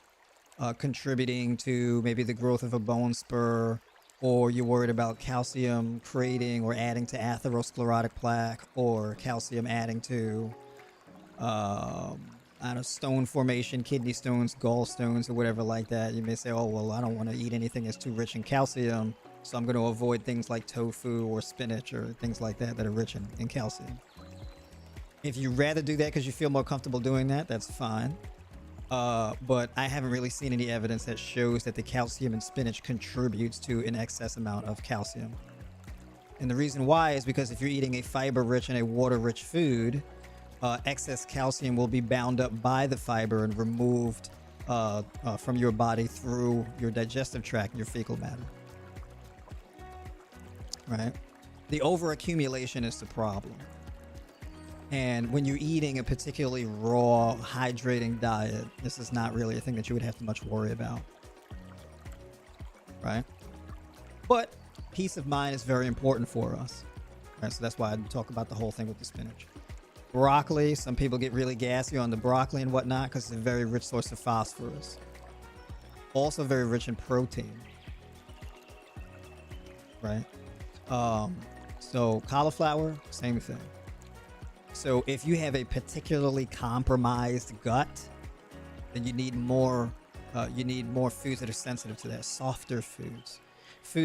contributing to maybe the growth of a bone spur, or you're worried about calcium creating or adding to atherosclerotic plaque, or calcium adding to stone formation, kidney stones, gallstones, or whatever like that, you may say, oh, well, I don't want to eat anything that's too rich in calcium, so I'm going to avoid things like tofu or spinach or things like that that are rich in calcium. If you'd rather do that because you feel more comfortable doing that, that's fine. But I haven't really seen any evidence that shows that the calcium in spinach contributes to an excess amount of calcium. And the reason why is because if you're eating a fiber-rich and a water-rich food, excess calcium will be bound up by the fiber and removed from your body through your digestive tract and your fecal matter. Right? The overaccumulation is the problem. And when you're eating a particularly raw, hydrating diet, this is not really a thing that you would have to much worry about. Right? But peace of mind is very important for us. Right? So that's why I talk about the whole thing with the spinach. Broccoli, some people get really gassy on the broccoli and whatnot because it's a very rich source of phosphorus. Also very rich in protein. Right? So cauliflower, same thing. So if you have a particularly compromised gut, then you need more foods that are sensitive to that, softer foods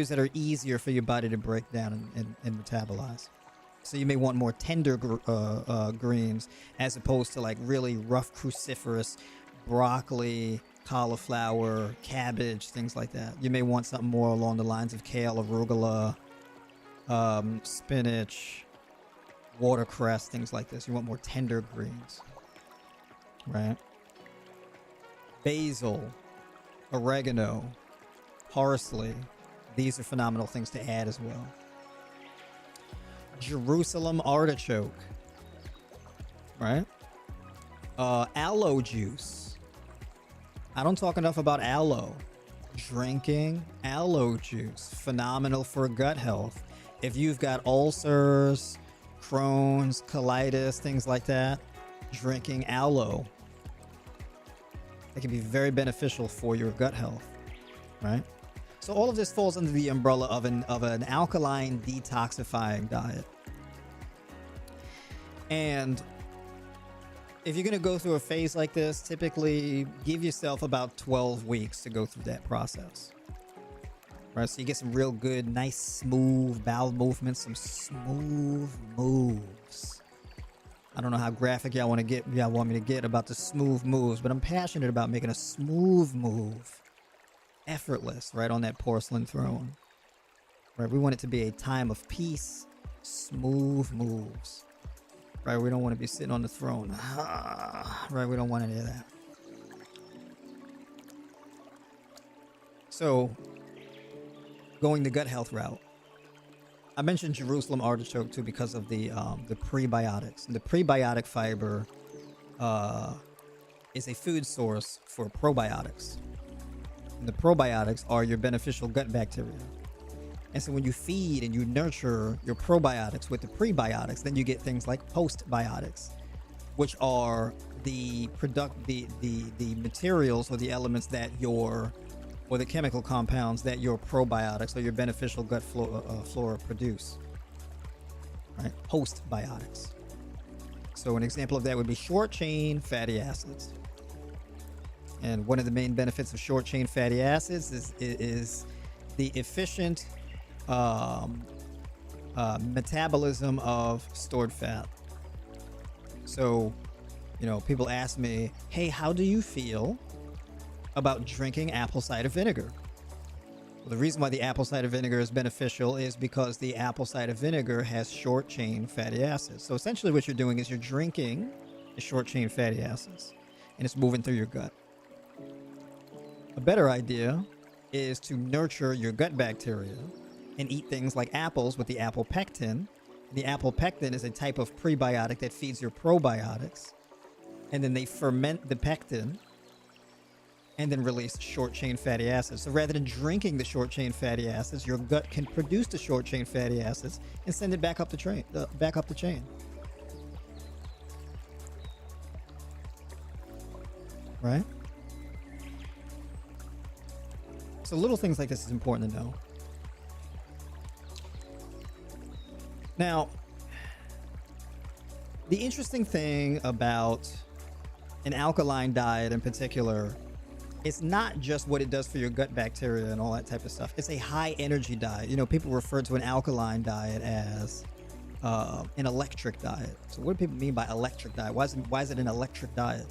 that are easier for your body to break down and metabolize. So you may want more tender greens as opposed to like really rough cruciferous broccoli, cauliflower, cabbage, things like that. You may want something more along the lines of kale, arugula, spinach, watercress, things like this. You want more tender greens, right? Basil, oregano, parsley. These are phenomenal things to add as well. Jerusalem artichoke, right? Aloe juice. I don't talk enough about aloe. Drinking aloe juice, phenomenal for gut health. If you've got ulcers, Crohn's, colitis, things like that, drinking aloe, it can be very beneficial for your gut health, right? So all of this falls under the umbrella of an alkaline detoxifying diet. And if you're going to go through a phase like this, typically give yourself about 12 weeks to go through that process. Right, so you get some real good, nice, smooth bowel movements, some smooth moves. I don't know how graphic y'all want me to get about the smooth moves, but I'm passionate about making a smooth move effortless right on that porcelain throne. Right, we want it to be a time of peace, smooth moves. Right, we don't want to be sitting on the throne. Right, we don't want any of that. So, going the gut health route. I mentioned Jerusalem artichoke too because of the prebiotics. And the prebiotic fiber is a food source for probiotics. And the probiotics are your beneficial gut bacteria. And so when you feed and you nurture your probiotics with the prebiotics, then you get things like postbiotics, which are the materials or the elements that or the chemical compounds that your probiotics or your beneficial gut flora produce. Right? Postbiotics. So an example of that would be short-chain fatty acids. And one of the main benefits of short-chain fatty acids is the efficient metabolism of stored fat. So, people ask me, hey, how do you feel about drinking apple cider vinegar? Well, the reason why the apple cider vinegar is beneficial is because the apple cider vinegar has short chain fatty acids. So essentially what you're doing is you're drinking the short chain fatty acids and it's moving through your gut. A better idea is to nurture your gut bacteria and eat things like apples with the apple pectin The apopectin is a type of prebiotic that feeds your probiotics. And then they ferment the pectin and then release short-chain fatty acids. So rather than drinking the short-chain fatty acids, your gut can produce the short-chain fatty acids and send it back up the chain. Right? So little things like this is important to know. Now, the interesting thing about an alkaline diet in particular, it's not just what it does for your gut bacteria and all that type of stuff. It's a high energy diet. You know, people refer to an alkaline diet as an electric diet. So what do people mean by electric diet? Why is it an electric diet?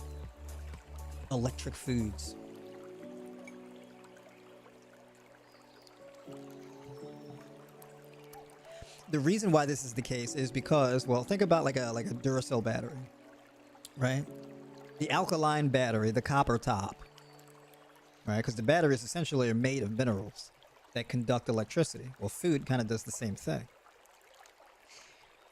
Electric foods. The reason why this is the case is because, well, think about like a Duracell battery, right? The alkaline battery, the copper top, right? Because the batteries essentially are made of minerals that conduct electricity. Well, food kind of does the same thing.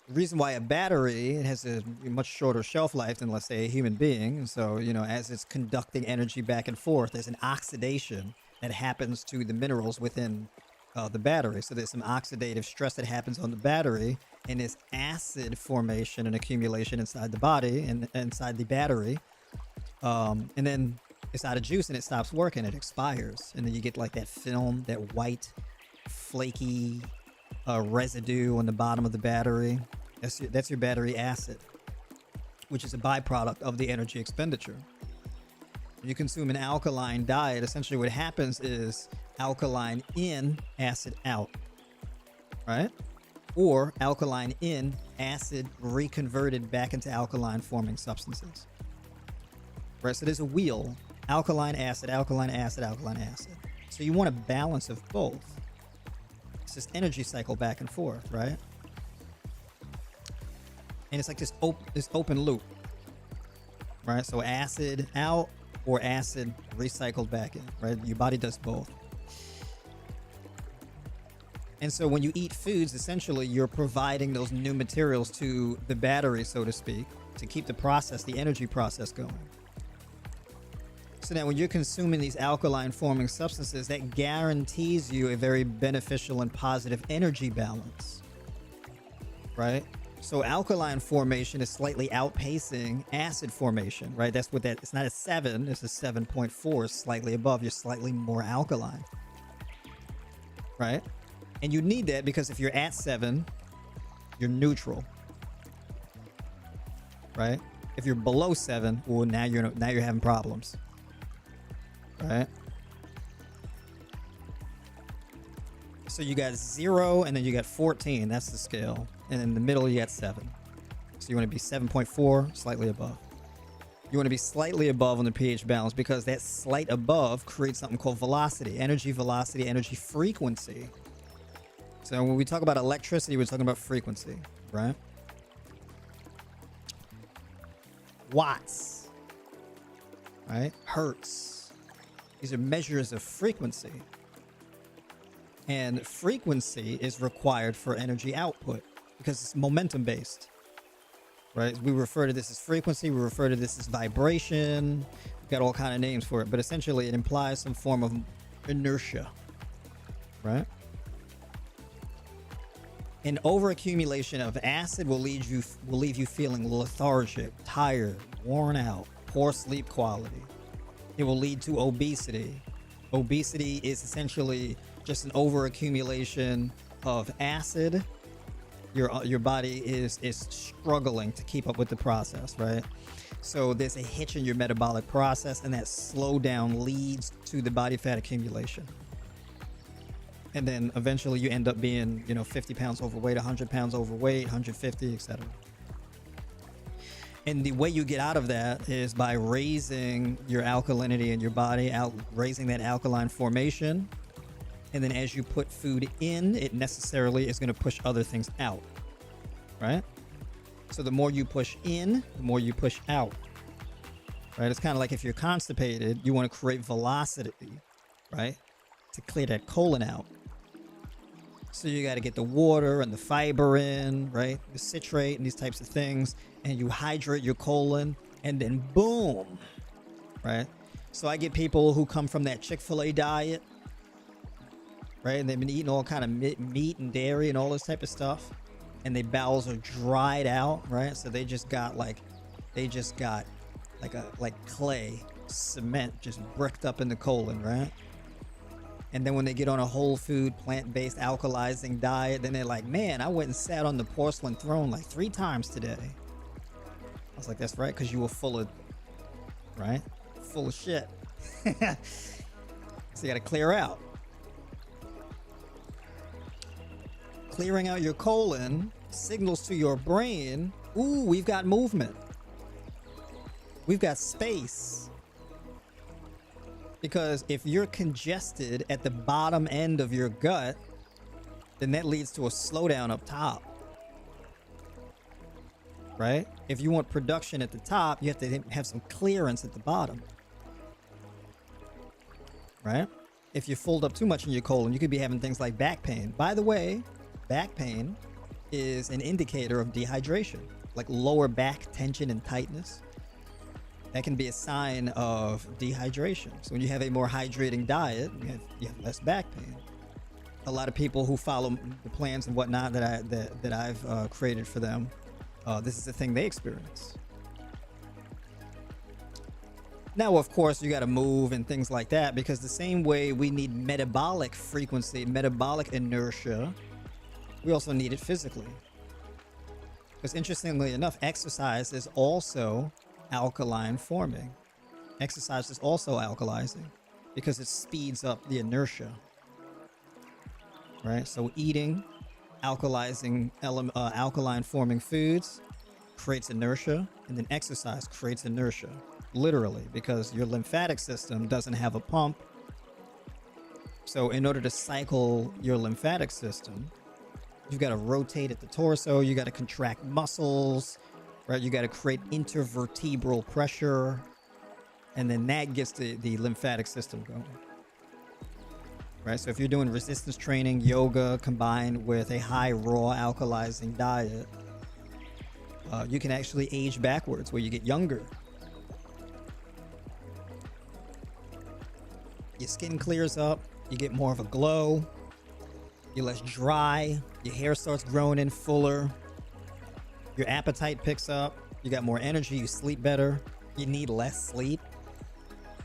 The reason why a battery, it has a much shorter shelf life than, let's say, a human being. So, you know, as it's conducting energy back and forth, there's an oxidation that happens to the minerals within the battery. So there's some oxidative stress that happens on the battery, and there's acid formation and accumulation inside the body and inside the battery. And then it's out of juice and it stops working. It expires. And then you get like that film, that white, flaky residue on the bottom of the battery. That's your battery acid, which is a byproduct of the energy expenditure. When you consume an alkaline diet, essentially what happens is alkaline in, acid out, right? Or alkaline in, acid reconverted back into alkaline forming substances, right? So there's a wheel, alkaline acid, alkaline acid, alkaline acid. So you want a balance of both. It's this energy cycle back and forth, right? And it's like this open loop, right? So acid out or acid recycled back in, right? Your body does both. And so when you eat foods, essentially you're providing those new materials to the battery, so to speak, to keep the process, the energy process going. So now when you're consuming these alkaline forming substances, that guarantees you a very beneficial and positive energy balance, right? So alkaline formation is slightly outpacing acid formation, right? That's what that, it's not a 7, it's a 7.4, slightly above, you're slightly more alkaline, right? And you need that because if you're at 7, you're neutral, right? If you're below 7, well, now you're having problems, right? So you got 0 and then you got 14. That's the scale. And in the middle, you got 7. So you want to be 7.4, slightly above. You want to be slightly above on the pH balance because that slight above creates something called velocity, energy frequency. So when we talk about electricity, we're talking about frequency, right? Watts, right? Hertz. These are measures of frequency. And frequency is required for energy output because it's momentum based, right? We refer to this as frequency. We refer to this as vibration. We've got all kind of names for it, but essentially it implies some form of inertia, right? An overaccumulation of acid will leave you feeling lethargic, tired, worn out, poor sleep quality. It will lead to obesity. Obesity is essentially just an overaccumulation of acid. Your body is struggling to keep up with the process, right? So there's a hitch in your metabolic process, and that slowdown leads to the body fat accumulation. And then eventually you end up being, 50 pounds overweight, 100 pounds overweight, 150, etc. And the way you get out of that is by raising your alkalinity in your body, raising that alkaline formation. And then as you put food in, it necessarily is going to push other things out, right? So the more you push in, the more you push out, right? It's kind of like if you're constipated, you want to create velocity, right? To clear that colon out. So you got to get the water and the fiber in, right? The citrate and these types of things. And you hydrate your colon, and then boom, right? So I get people who come from that Chick-fil-A diet, right? And they've been eating all kind of meat and dairy and all this type of stuff. And their bowels are dried out, right? So they just got like clay, cement just bricked up in the colon, right? And then when they get on a whole food, plant-based, alkalizing diet, then they're like, man, I went and sat on the porcelain throne like 3 times today. I was like, that's right, because you were full of, right? Full of shit. So you got to clear out. Clearing out your colon signals to your brain, ooh, we've got movement. We've got space. Because if you're congested at the bottom end of your gut, then that leads to a slowdown up top. Right? If you want production at the top, you have to have some clearance at the bottom. Right? If you fold up too much in your colon, you could be having things like back pain. By the way, back pain is an indicator of dehydration, like lower back tension and tightness. That can be a sign of dehydration. So when you have a more hydrating diet, you have less back pain. A lot of people who follow the plans and whatnot that I've created for them, this is the thing they experience. Now, of course, you got to move and things like that, because the same way we need metabolic frequency, metabolic inertia, we also need it physically. Because interestingly enough, exercise is also alkaline forming. Exercise is also alkalizing because it speeds up the inertia. Right? So eating alkalizing alkaline forming foods creates inertia, and then exercise creates inertia. Literally, because your lymphatic system doesn't have a pump. So in order to cycle your lymphatic system, you've got to rotate at the torso, you got to contract muscles, right? You got to create intervertebral pressure, and then that gets the lymphatic system going. Right? So if you're doing resistance training, yoga combined with a high raw alkalizing diet, you can actually age backwards where you get younger. Your skin clears up, you get more of a glow, you're less dry, your hair starts growing in fuller, your appetite picks up, you got more energy, you sleep better, you need less sleep.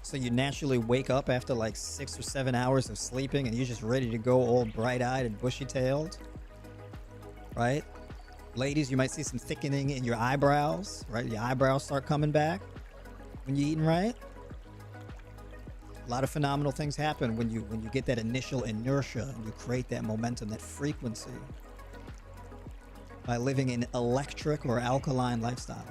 So you naturally wake up after like 6 or 7 hours of sleeping and you're just ready to go, all bright-eyed and bushy-tailed, right? Ladies, you might see some thickening in your eyebrows, right? Your eyebrows start coming back when you're eating right. A lot of phenomenal things happen when you get that initial inertia and you create that momentum, that frequency, by living an electric or alkaline lifestyle.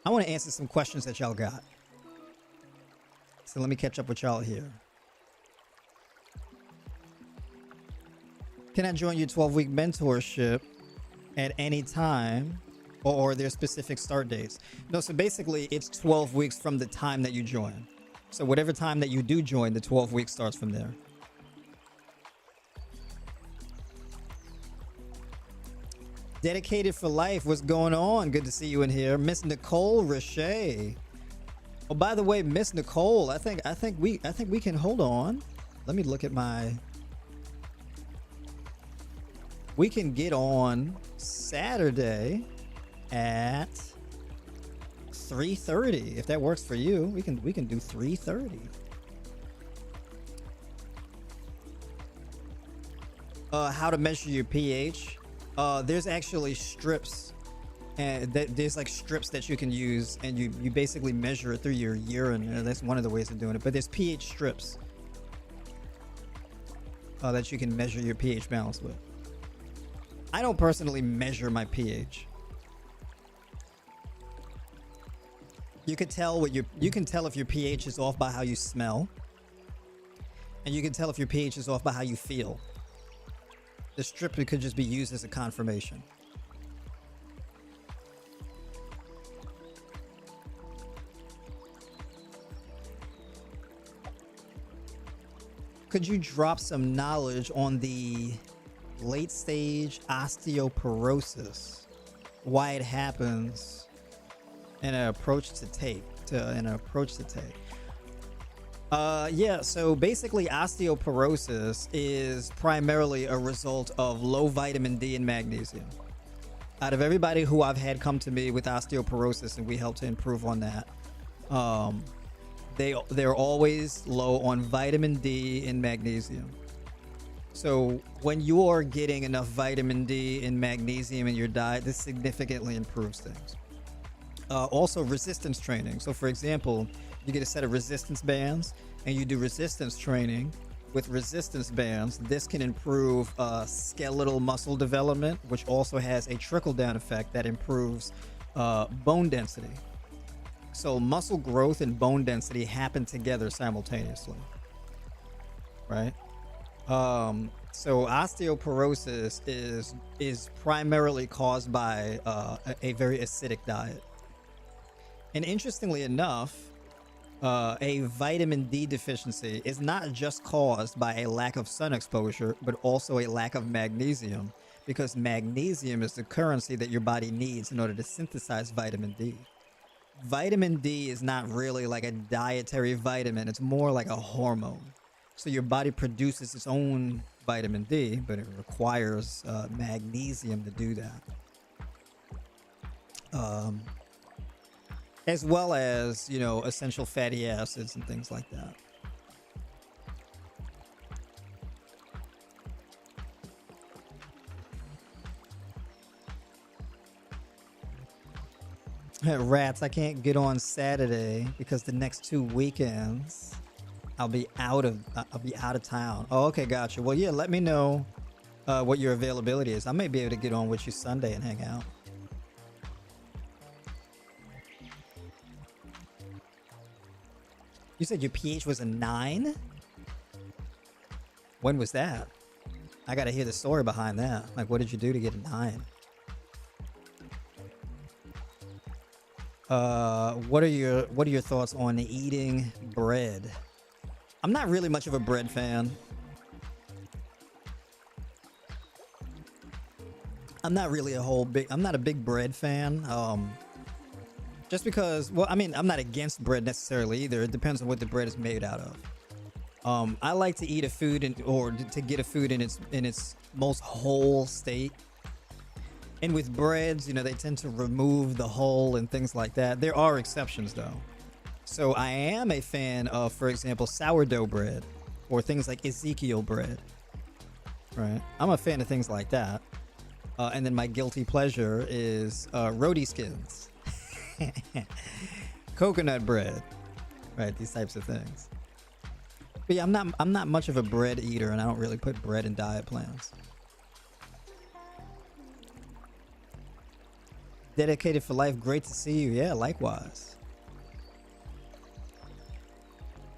I want to answer some questions that y'all got. So let me catch up with y'all here. Can I join your 12-week mentorship at any time, or are there specific start dates? No, so basically it's 12 weeks from the time that you join. So whatever time that you do join, the 12 weeks starts from there. Dedicated for Life, what's going on? Good to see you in here. Miss Nicole Richey. Oh, by the way, Miss Nicole, I think we can hold on. Let me look at my. We can get on Saturday at 3:30 if that works for you. We can do 3:30. How to measure your pH? There's actually strips, and there's like strips that you can use, and you basically measure it through your urine. That's one of the ways of doing it. But there's pH strips that you can measure your pH balance with. I don't personally measure my pH. You can tell if your pH is off by how you smell, and you can tell if your pH is off by how you feel. The strip could just be used as a confirmation. could you drop some knowledge on the late stage osteoporosis, why it happens, and an approach to take? Yeah, so basically osteoporosis is primarily a result of low vitamin D and magnesium. Out of everybody who I've had come to me with osteoporosis and we help to improve on that, they're always low on vitamin D and magnesium. So when you're getting enough vitamin D and magnesium in your diet, this significantly improves things. Also resistance training. So for example, you get a set of resistance bands and you do resistance training with resistance bands. This can improve skeletal muscle development, which also has a trickle-down effect that improves bone density. So muscle growth and bone density happen together simultaneously, right? So osteoporosis is primarily caused by a very acidic diet. And interestingly enough, a vitamin D deficiency is not just caused by a lack of sun exposure, but also a lack of magnesium, because magnesium is the currency that your body needs in order to synthesize vitamin D. Vitamin D is not really like a dietary vitamin, it's more like a hormone. So your body produces its own vitamin D, but it requires magnesium to do that. As well as, you know, essential fatty acids and things like that. Rats, I can't get on Saturday because the next 2 weekends I'll be out of town. Oh, okay, gotcha. Well, yeah, let me know what your availability is. I may be able to get on with you Sunday and hang out. You said your pH was a 9? When was that? I gotta hear the story behind that. Like, what did you do to get a 9? What are your thoughts on eating bread? I'm not really much of a bread fan. I'm not a big bread fan. Just because, well, I mean, I'm not against bread necessarily either. It depends on what the bread is made out of. I like to eat a food or to get a food in its most whole state. And with breads, you know, they tend to remove the hull and things like that. There are exceptions though. So I am a fan of, for example, sourdough bread or things like Ezekiel bread. Right? I'm a fan of things like that. And then my guilty pleasure is roti skins. Coconut bread, right? These types of things. But yeah, I'm not much of a bread eater, and I don't really put bread in diet plans. Dedicated for life, great to see you. Yeah, likewise.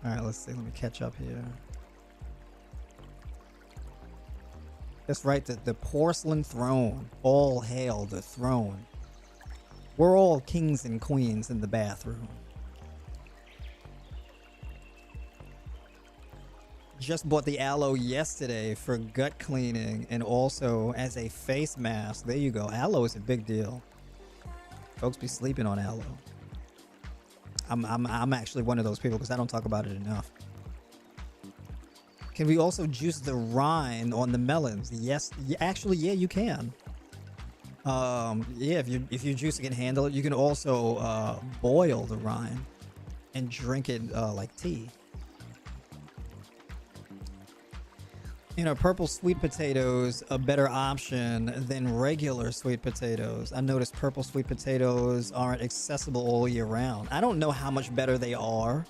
All right, let's see. Let me catch up here. That's right, the porcelain throne. All hail the throne. We're all kings and queens in the bathroom. Just bought the aloe yesterday for gut cleaning and also as a face mask. There you go. Aloe is a big deal. Folks be sleeping on aloe. I'm actually one of those people because I don't talk about it enough. Can we also juice the rind on the melons? Yes, actually, yeah, you can. Yeah, if your juicer can handle it, you can also boil the rind and drink it like tea. You know, purple sweet potatoes a better option than regular sweet potatoes. I noticed purple sweet potatoes aren't accessible all year round. I don't know how much better they are.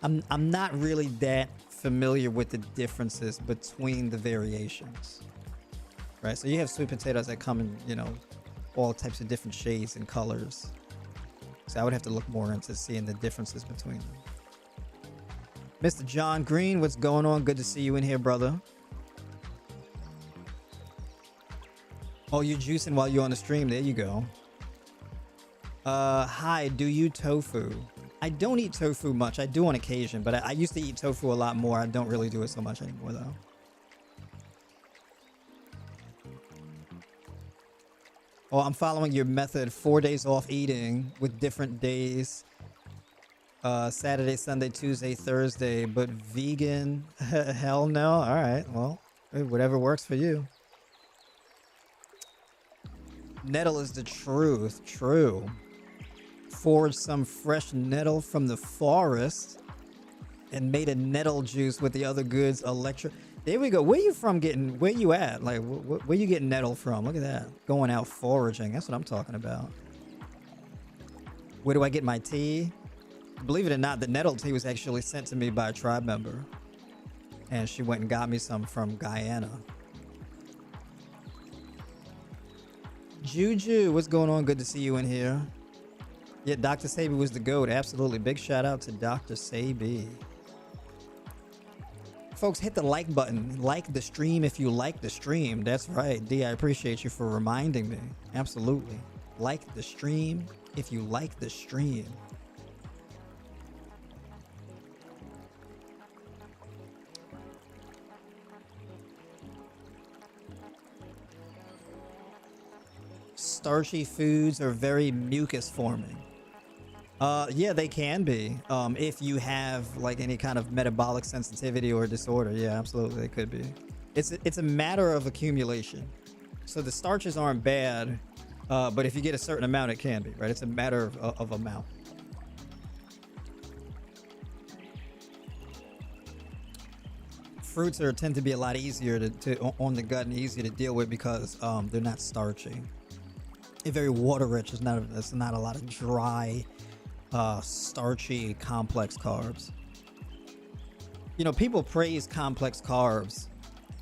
I'm not really that familiar with the differences between the variations. Right? So you have sweet potatoes that come in, you know, all types of different shades and colors. So I would have to look more into seeing the differences between them. Mr. John Green, what's going on? Good to see you in here, brother. Oh, you're juicing while you're on the stream. There you go. Hi, do you tofu? I don't eat tofu much. I do on occasion, but I used to eat tofu a lot more. I don't really do it so much anymore, though. Oh, I'm following your method. 4 days off eating with different days. Saturday, Sunday, Tuesday, Thursday, but vegan? Hell no. All right. Well, whatever works for you. Nettle is the truth. True. Foraged some fresh nettle from the forest and made a nettle juice with the other goods. There we go. Where you from getting, where you at? Like, where you getting nettle from? Look at that. Going out foraging. That's what I'm talking about. Where do I get my tea? Believe it or not, the nettle tea was actually sent to me by a tribe member. And she went and got me some from Guyana. Juju, what's going on? Good to see you in here. Yeah, Dr. Sabi was the GOAT. Absolutely. Big shout out to Dr. Sabi. Folks, hit the like button. Like the stream if you like the stream. That's right. D, I appreciate you for reminding me. Absolutely. Like the stream if you like the stream. Starchy foods are very mucus forming. Yeah, they can be. If you have like any kind of metabolic sensitivity or disorder, yeah, absolutely, they could be. It's a matter of accumulation. So the starches aren't bad, but if you get a certain amount, it can be, right? It's a matter of amount. Fruits tend to be a lot easier to on the gut and easier to deal with because they're not starchy. They're very water rich. It's not a lot of dry, starchy, complex carbs. You know, people praise complex carbs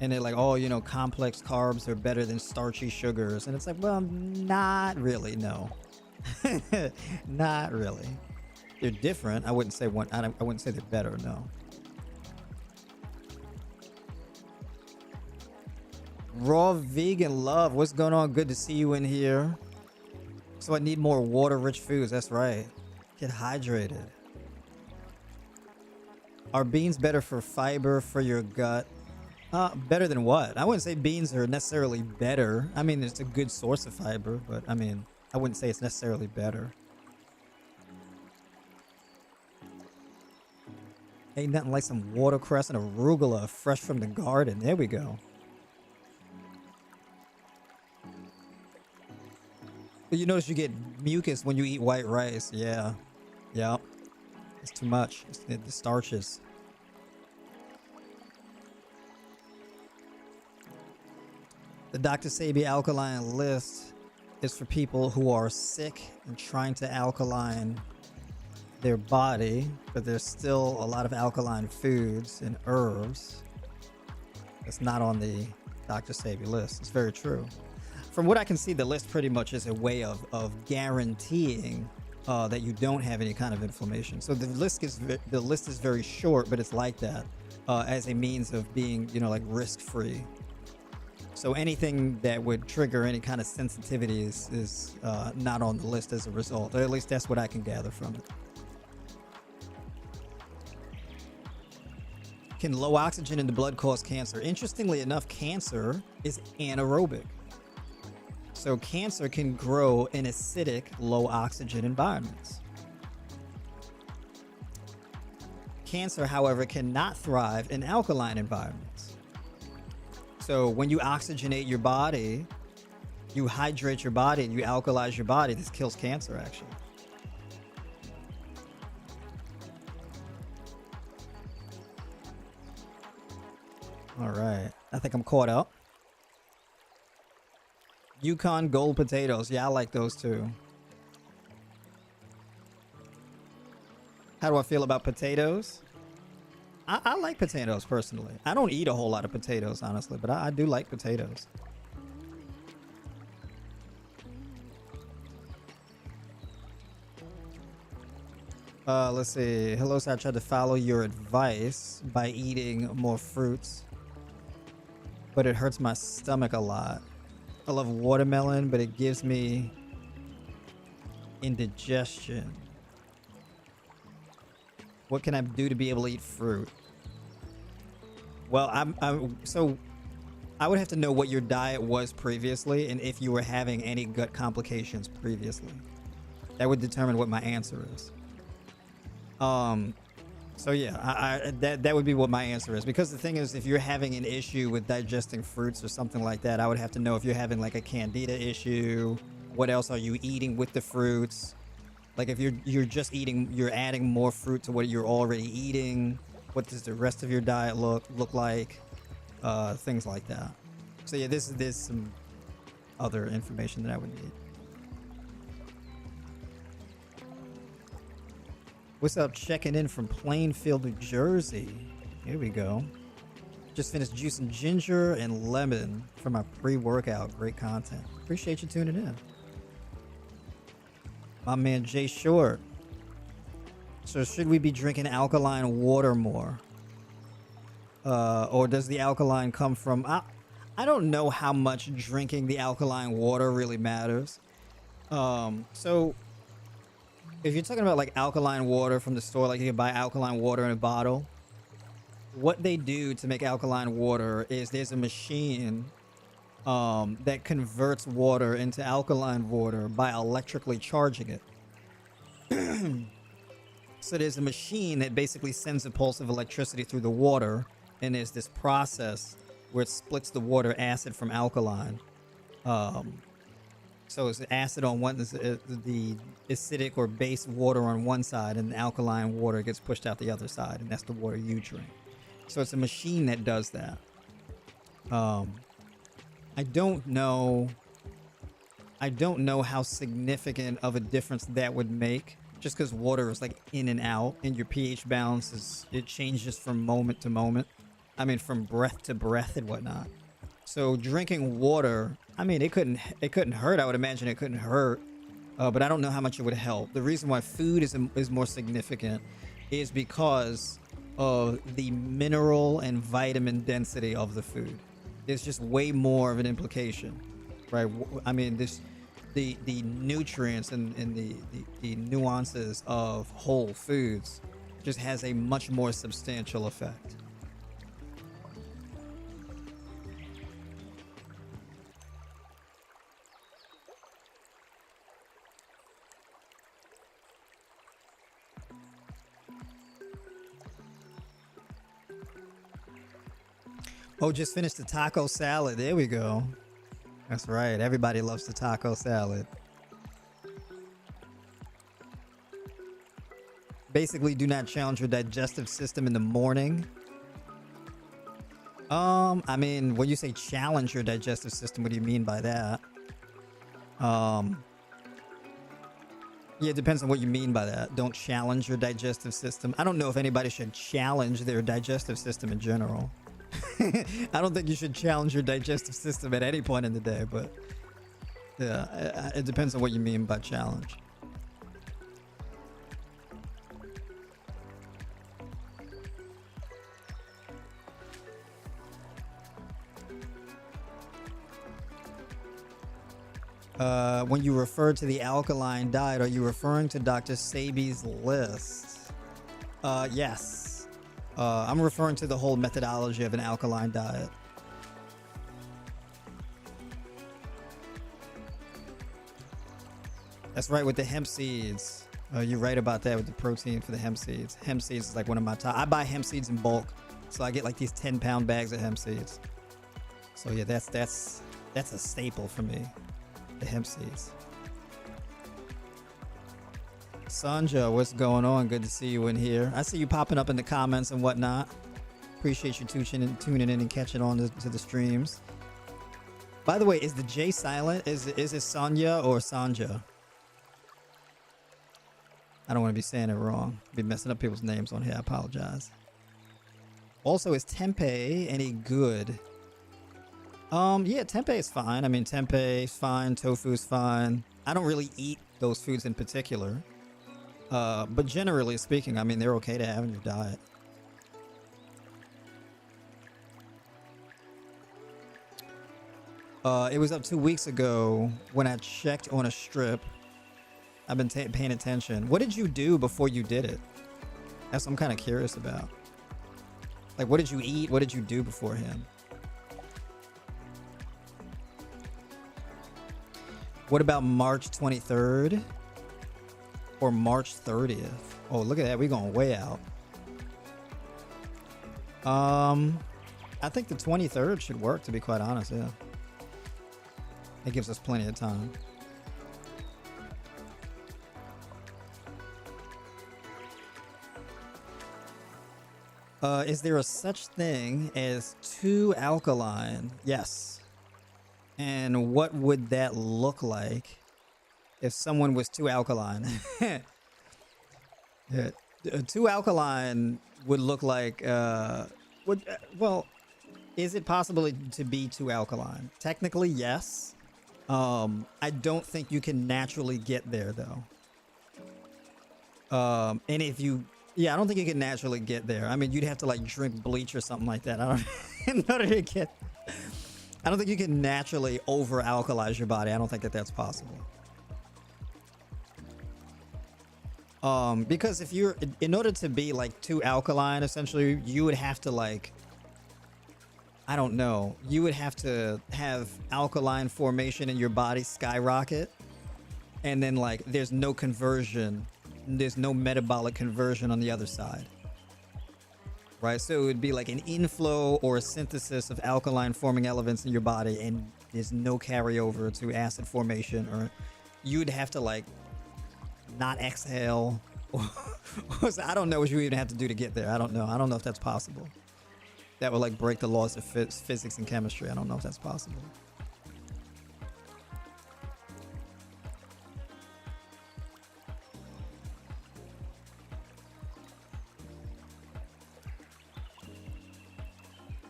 and they're like, oh, you know, complex carbs are better than starchy sugars. And it's like, well, not really, no. Not really. They're different. I wouldn't say I wouldn't say they're better, no. Raw vegan love, what's going on? Good to see you in here. So I need more water-rich foods. That's right. Get hydrated. Are beans better for fiber for your gut? Better than what? I wouldn't say beans are necessarily better. I mean, it's a good source of fiber, but I mean, I wouldn't say it's necessarily better. Ain't nothing like some watercress and arugula fresh from the garden. There we go. You notice you get mucus when you eat white rice. Yeah. Yeah. It's too much. It's the starches. The Dr. Sabi alkaline list is for people who are sick and trying to alkaline their body, but there's still a lot of alkaline foods and herbs that's not on the Dr. Sabi list. It's very true. From what I can see, the list pretty much is a way of guaranteeing that you don't have any kind of inflammation. So the list is very short, but it's like that as a means of being, you know, like risk-free. So anything that would trigger any kind of sensitivity is not on the list as a result, or at least that's what I can gather from it. Can low oxygen in the blood cause cancer? Interestingly enough, cancer is anaerobic. So cancer can grow in acidic, low oxygen environments. Cancer, however, cannot thrive in alkaline environments. So when you oxygenate your body, you hydrate your body and you alkalize your body, this kills cancer actually. All right, I think I'm caught up. Yukon gold potatoes. Yeah, I like those too. How do I feel about potatoes? I like potatoes personally. I don't eat a whole lot of potatoes, honestly, but I do like potatoes. Let's see. Hello, sir. I tried to follow your advice by eating more fruits, but it hurts my stomach a lot. I love watermelon, but it gives me indigestion. What can I do to be able to eat fruit? Well, so I would have to know what your diet was previously and if you were having any gut complications previously. That would determine what my answer is. So yeah, that would be what my answer is. Because the thing is, if you're having an issue with digesting fruits or something like that, I would have to know if you're having like a candida issue. What else are you eating with the fruits? Like if you're just eating, you're adding more fruit to what you're already eating. What does the rest of your diet look like? Things like that. So yeah, there's some other information that I would need. What's up? Checking in from Plainfield, New Jersey. Here we go. Just finished juicing ginger and lemon for my pre-workout. Great content. Appreciate you tuning in. My man Jay Short. So should we be drinking alkaline water more? Or does the alkaline come from... I don't know how much drinking the alkaline water really matters. So if you're talking about like alkaline water from the store, like you can buy alkaline water in a bottle. What they do to make alkaline water is there's a machine that converts water into alkaline water by electrically charging it. So there's a machine that basically sends a pulse of electricity through the water, and there's this process where it splits the water acid from alkaline. So it's acid on one, the acidic or base water on one side, and the alkaline water gets pushed out the other side, and that's the water you drink. So it's a machine that does that. I don't know how significant of a difference that would make, just because water is like in and out, and your pH balance it changes from moment to moment. I mean, from breath to breath and whatnot. So drinking water, I mean, it couldn't hurt. I would imagine it couldn't hurt, but I don't know how much it would help. The reason why food is more significant is because of the mineral and vitamin density of the food. There's just way more of an implication, right? I mean, the nutrients and the nuances of whole foods just has a much more substantial effect. Oh, just finished the taco salad. There we go. That's right. Everybody loves the taco salad. Basically, do not challenge your digestive system in the morning. I mean, when you say challenge your digestive system, what do you mean by that? Yeah, it depends on what you mean by that. Don't challenge your digestive system. I don't know if anybody should challenge their digestive system in general. I don't think you should challenge your digestive system at any point in the day, but yeah, it depends on what you mean by challenge. When you refer to the alkaline diet, are you referring to Dr. Sebi's list? Yes. I'm referring to the whole methodology of an alkaline diet. That's right, with the hemp seeds. You're right about that with the protein for the hemp seeds. Hemp seeds is like one of my top. I buy hemp seeds in bulk, so I get like these 10-pound bags of hemp seeds. So yeah, that's a staple for me, the hemp seeds. Sanja, what's going on? Good to see you in here. I see you popping up in the comments and whatnot. Appreciate you tuning in and catching on to the streams. By the way, is the J silent? Is it Sanja or Sanja? I don't want to be saying it wrong. Be messing up people's names on here. I apologize. Also, is tempeh any good? Yeah, tempeh is fine. I mean, tempeh is fine. Tofu is fine. I don't really eat those foods in particular. But generally speaking, I mean, they're okay to have in your diet. It was up 2 weeks ago when I checked on a strip. I've been paying attention. What did you do before you did it? That's what I'm kind of curious about. Like, what did you eat? What did you do beforehand? What about March 23rd or March 30th? Oh, look at that. We're going way out. I think the 23rd should work, to be quite honest. Yeah. It gives us plenty of time. Is there a such thing as too alkaline? Yes. And what would that look like if someone was too alkaline? Yeah, too alkaline would look like, well, is it possible to be too alkaline? Technically, yes. I don't think you can naturally get there, though. And if you, yeah, I don't think you can naturally get there. I mean, you'd have to like drink bleach or something like that. I don't, in order to get, I don't think you can naturally over alkalize your body. I don't think that that's possible. Because if you're, in order to be like too alkaline, essentially, you would have to like, I don't know, you would have to have alkaline formation in your body skyrocket. And then like, there's no conversion. There's no metabolic conversion on the other side. Right? So it would be like an inflow or a synthesis of alkaline forming elements in your body, and there's no carryover to acid formation, or you'd have to like not exhale. I don't know what you even have to do to get there. I don't know. I don't know if that's possible. That would like break the laws of physics and chemistry. I don't know if that's possible.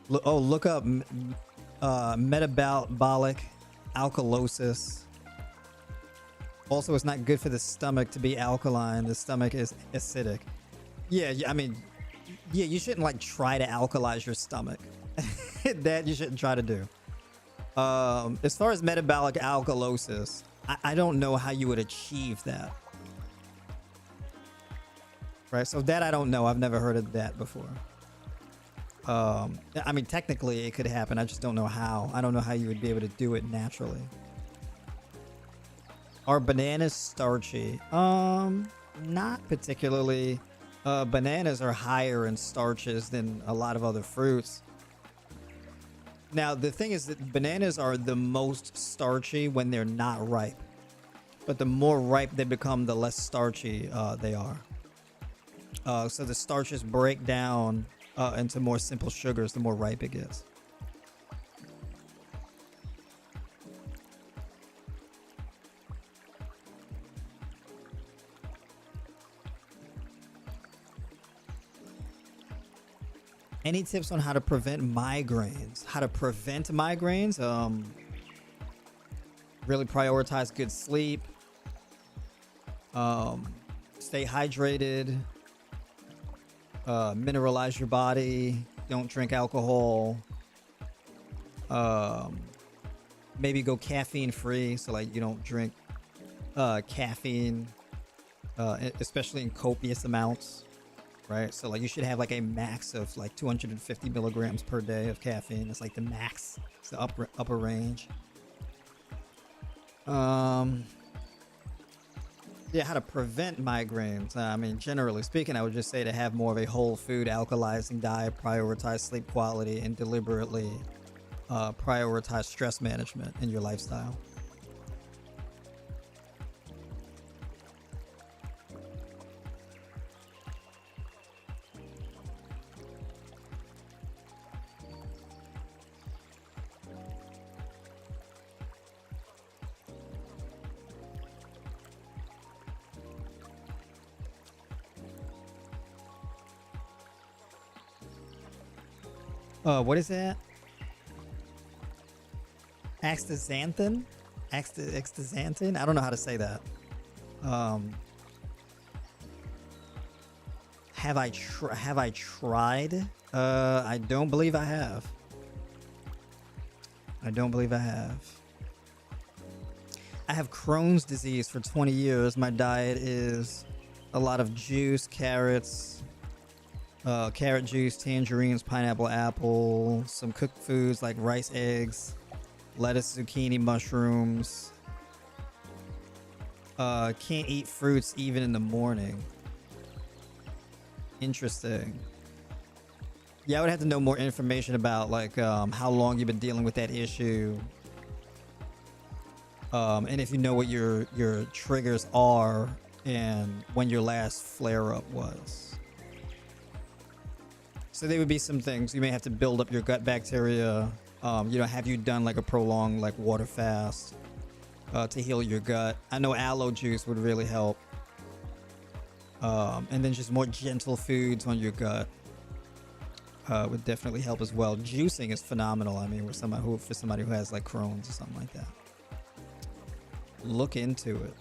Look up metabolic alkalosis. Also, it's not good for the stomach to be alkaline. The stomach is acidic. Yeah, I mean, yeah, you shouldn't like try to alkalize your stomach. That you shouldn't try to do. As far as metabolic alkalosis, I don't know how you would achieve that. Right, so that I don't know. I've never heard of that before. I mean, technically it could happen. I just don't know how. I don't know how you would be able to do it naturally. Are bananas starchy? Not particularly. Bananas are higher in starches than a lot of other fruits. Now, the thing is that bananas are the most starchy when they're not ripe. But the more ripe they become, the less starchy they are. So the starches break down into more simple sugars the more ripe it gets. Any tips on how to prevent migraines? How to prevent migraines? Really prioritize good sleep. Stay hydrated. Mineralize your body. Don't drink alcohol. Maybe go caffeine free, so like you don't drink caffeine, especially in copious amounts, right? So like you should have like a max of like 250 milligrams per day of caffeine. That's like the max. It's the upper range. Yeah, how to prevent migraines. I mean, generally speaking, I would just say to have more of a whole food alkalizing diet, prioritize sleep quality, and deliberately prioritize stress management in your lifestyle. What is that? Astaxanthin? Astaxanthin? I don't know how to say that. Have I tried? I don't believe I have. I don't believe I have. I have Crohn's disease for 20 years. My diet is a lot of juice, carrots, Carrot juice, tangerines, pineapple, apple, some cooked foods like rice, eggs, lettuce, zucchini, mushrooms. Can't eat fruits even in the morning. Interesting. Yeah, I would have to know more information about like how long you've been dealing with that issue. And if you know what your triggers are and when your last flare-up was. So there would be some things. You may have to build up your gut bacteria. Have you done like a prolonged like water fast to heal your gut? I know aloe juice would really help. And then just more gentle foods on your gut would definitely help as well. Juicing is phenomenal. I mean, for somebody who has like Crohn's or something like that. Look into it.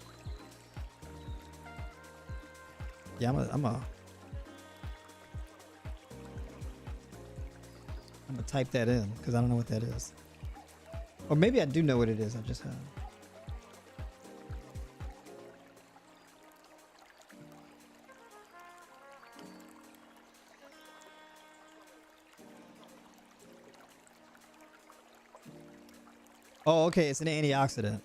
Yeah, I'm gonna type that in because I don't know what that is. Or maybe I do know what it is. I just have. Oh, okay. It's an antioxidant.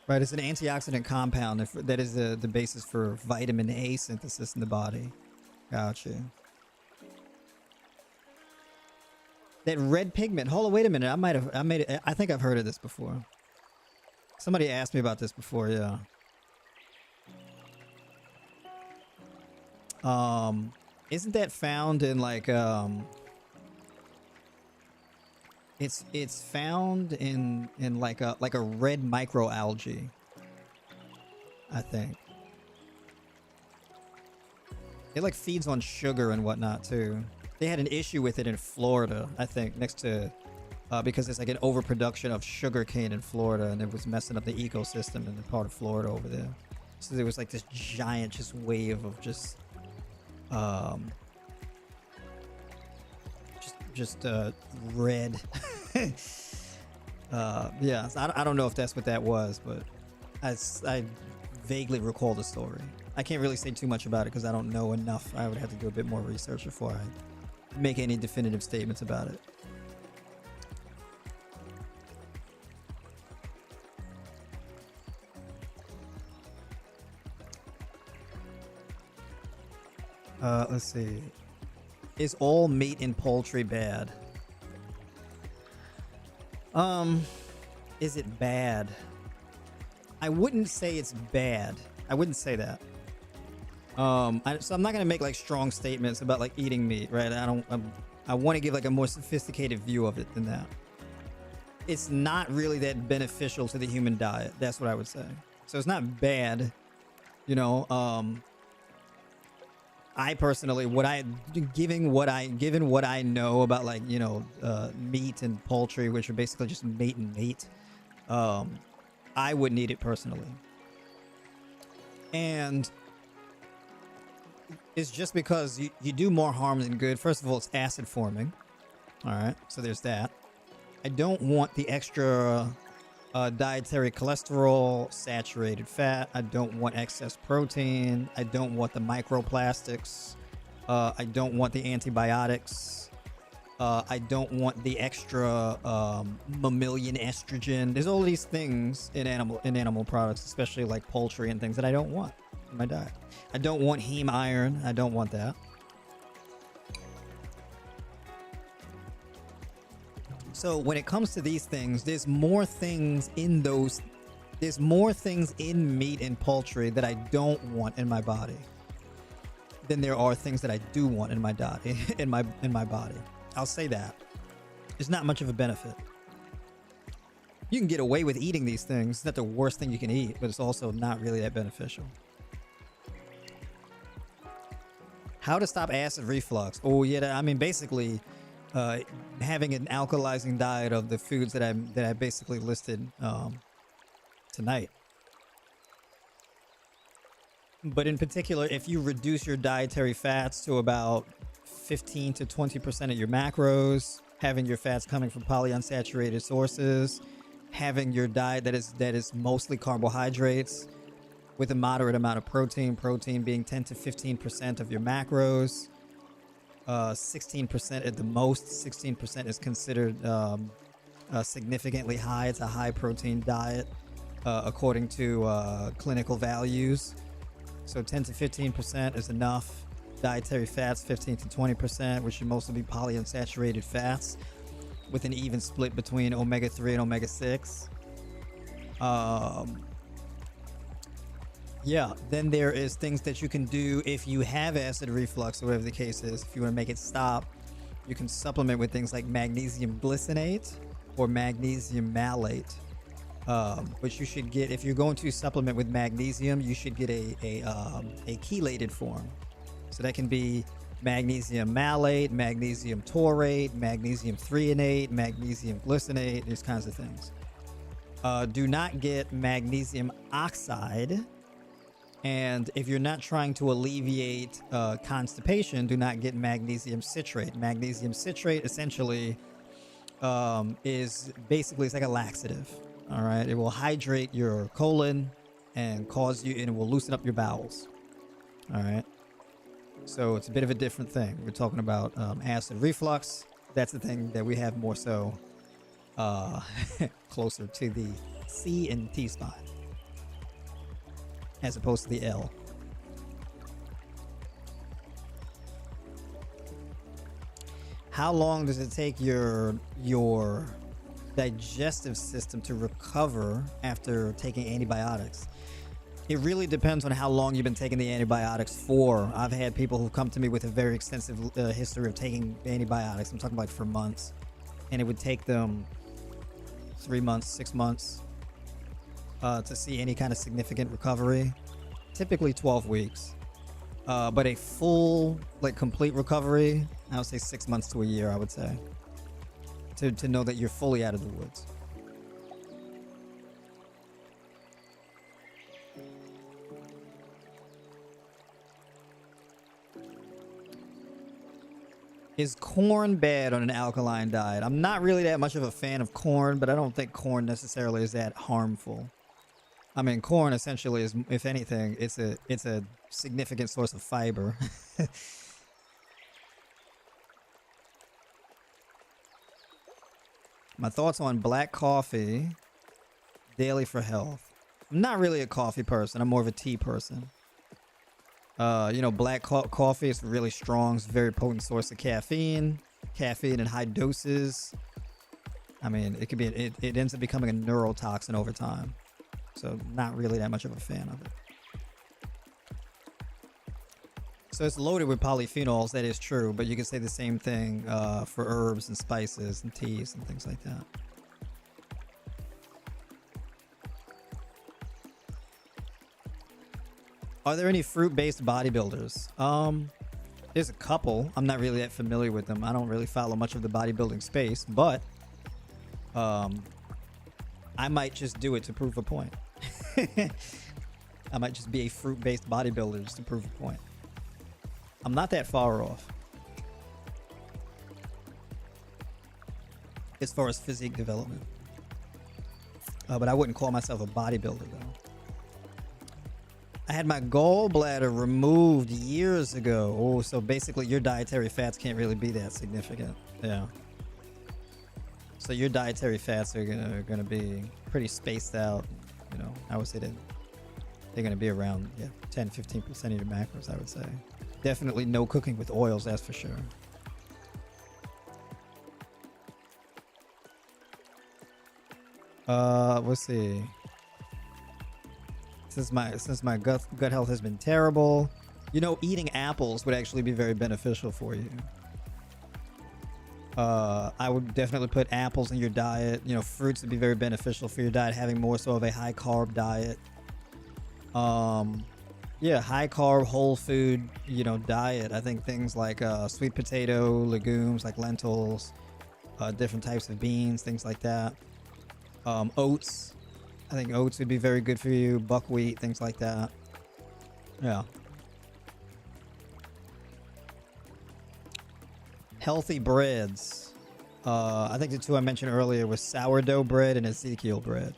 Right, it's an antioxidant compound that is the basis for vitamin A synthesis in the body. Gotcha. That red pigment. Hold on, wait a minute. I think I've heard of this before. Somebody asked me about this before, yeah. Isn't that found in like It's found in like a red microalgae, I think. It like feeds on sugar and whatnot too. They had an issue with it in Florida, I think, next to because it's like an overproduction of sugar cane in Florida, and it was messing up the ecosystem in the part of Florida over there. So there was like this giant just wave of just red. Yeah, I don't know if that's what that was, but I vaguely recall the story. I can't really say too much about it because I don't know enough. I would have to do a bit more research before I make any definitive statements about it. Let's see. Is all meat and poultry bad? Is it bad? I wouldn't say it's bad. I wouldn't say that. So I'm not gonna make like strong statements about like eating meat, right? I want to give like a more sophisticated view of it than that. It's not really that beneficial to the human diet. That's what I would say. So it's not bad, you know. I personally, given what I know about like, you know, meat and poultry, which are basically just meat and meat, I wouldn't eat it personally. And it's just because you do more harm than good. First of all, it's acid forming. All right, so there's that. I don't want the extra dietary cholesterol, saturated fat. I don't want excess protein. I don't want the microplastics. I don't want the antibiotics. I don't want the extra mammalian estrogen. There's all these things in animal products, especially like poultry and things that I don't want in my diet. I don't want heme iron. I don't want that. So when it comes to these things, there's more things in meat and poultry that I don't want in my body than there are things that I do want in my body. in my body. I'll say that. It's not much of a benefit. You can get away with eating these things. It's not the worst thing you can eat, but it's also not really that beneficial. How to stop acid reflux? Oh yeah, I mean basically having an alkalizing diet of the foods that I basically listed tonight. But in particular, if you reduce your dietary fats to about 15 to 20% of your macros, having your fats coming from polyunsaturated sources, having your diet that is mostly carbohydrates with a moderate amount of protein being 10 to 15% of your macros. 16% at the most. 16% is considered significantly high. It's a high protein diet according to clinical values. So 10 to 15% is enough. Dietary fats 15 to 20%, which should mostly be polyunsaturated fats with an even split between omega-3 and omega-6. Yeah, then there is things that you can do if you have acid reflux or whatever the case is. If you want to make it stop, you can supplement with things like magnesium glycinate or magnesium malate. But you should get, if you're going to supplement with magnesium, you should get a chelated form. So that can be magnesium malate, magnesium taurate, magnesium threonate, magnesium glycinate, these kinds of things. Do not get magnesium oxide. And if you're not trying to alleviate constipation, do not get magnesium citrate. Magnesium citrate essentially is basically, it's like a laxative. All right. It will hydrate your colon and cause you, and it will loosen up your bowels. All right. So it's a bit of a different thing. We're talking about acid reflux. That's the thing that we have more so closer to the C and T spine, as opposed to the L. How long does it take your digestive system to recover after taking antibiotics? It really depends on how long you've been taking the antibiotics for. I've had people who've come to me with a very extensive history of taking antibiotics. I'm talking like for months. And it would take them 3 months, 6 months to see any kind of significant recovery. Typically 12 weeks. But a full, like complete recovery, I would say 6 months to a year, I would say. To know that you're fully out of the woods. Is corn bad on an alkaline diet? I'm not really that much of a fan of corn, but I don't think corn necessarily is that harmful. I mean, corn essentially is, if anything, it's a significant source of fiber. My thoughts on black coffee, daily for health. I'm not really a coffee person. I'm more of a tea person. You know, black coffee is really strong. It's a very potent source of caffeine. Caffeine in high doses. I mean, it could be. It ends up becoming a neurotoxin over time. So, not really that much of a fan of it. So it's loaded with polyphenols. That is true, but you can say the same thing for herbs and spices and teas and things like that. Are there any fruit-based bodybuilders? There's a couple. I'm not really that familiar with them. I don't really follow much of the bodybuilding space, but I might just do it to prove a point. I might just be a fruit-based bodybuilder just to prove a point. I'm not that far off as far as physique development. But I wouldn't call myself a bodybuilder, though. I had my gallbladder removed years ago. Oh, so basically your dietary fats can't really be that significant. Yeah. So your dietary fats are gonna be pretty spaced out. You know, I would say that they're gonna be around 10-15% of your macros, I would say. Definitely no cooking with oils, that's for sure. Let's see. Since my gut health has been terrible, you know, eating apples would actually be very beneficial for you. I would definitely put apples in your diet. You know, fruits would be very beneficial for your diet, having more so of a high carb diet. Yeah, high carb, whole food, you know, diet. I think things like sweet potato, legumes like lentils, different types of beans, things like that. Oats. I think oats would be very good for you. Buckwheat, things like that. Yeah. Healthy breads. I think the two I mentioned earlier was sourdough bread and Ezekiel bread.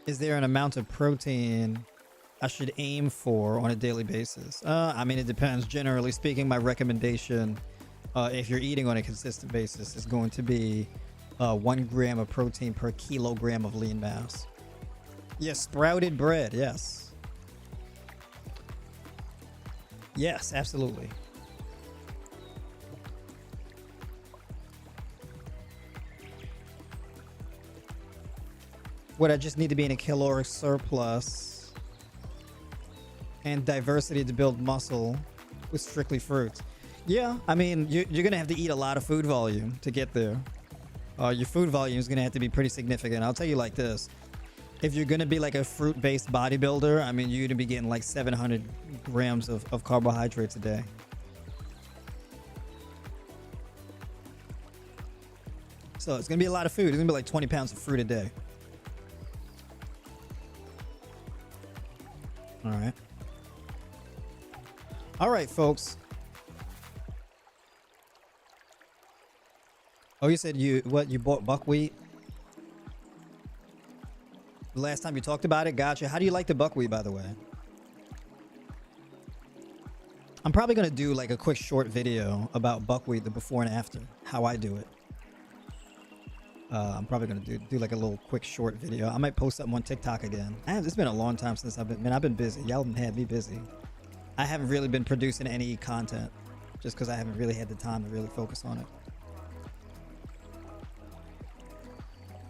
Is there an amount of protein I should aim for on a daily basis? I mean, it depends. Generally speaking, my recommendation, if you're eating on a consistent basis, is going to be 1 gram of protein per kilogram of lean mass. Yes, sprouted bread. Yes. Yes, absolutely. Would I just need to be in a caloric surplus and diversity to build muscle with strictly fruits? Yeah, I mean, you're going to have to eat a lot of food volume to get there. Your food volume is going to have to be pretty significant. I'll tell you like this. If you're going to be like a fruit-based bodybuilder, I mean, you're going to be getting like 700 grams of carbohydrates a day. So it's going to be a lot of food. It's going to be like 20 pounds of fruit a day. All right. All right, folks. Oh, you said you bought buckwheat? The last time you talked about it? Gotcha. How do you like the buckwheat, by the way? I'm probably going to do like a quick short video about buckwheat, the before and after, how I do it. I'm probably going to do like a little quick short video. I might post something on TikTok again. It's been a long time since I've been busy. Y'all had me busy. I haven't really been producing any content just because I haven't really had the time to really focus on it.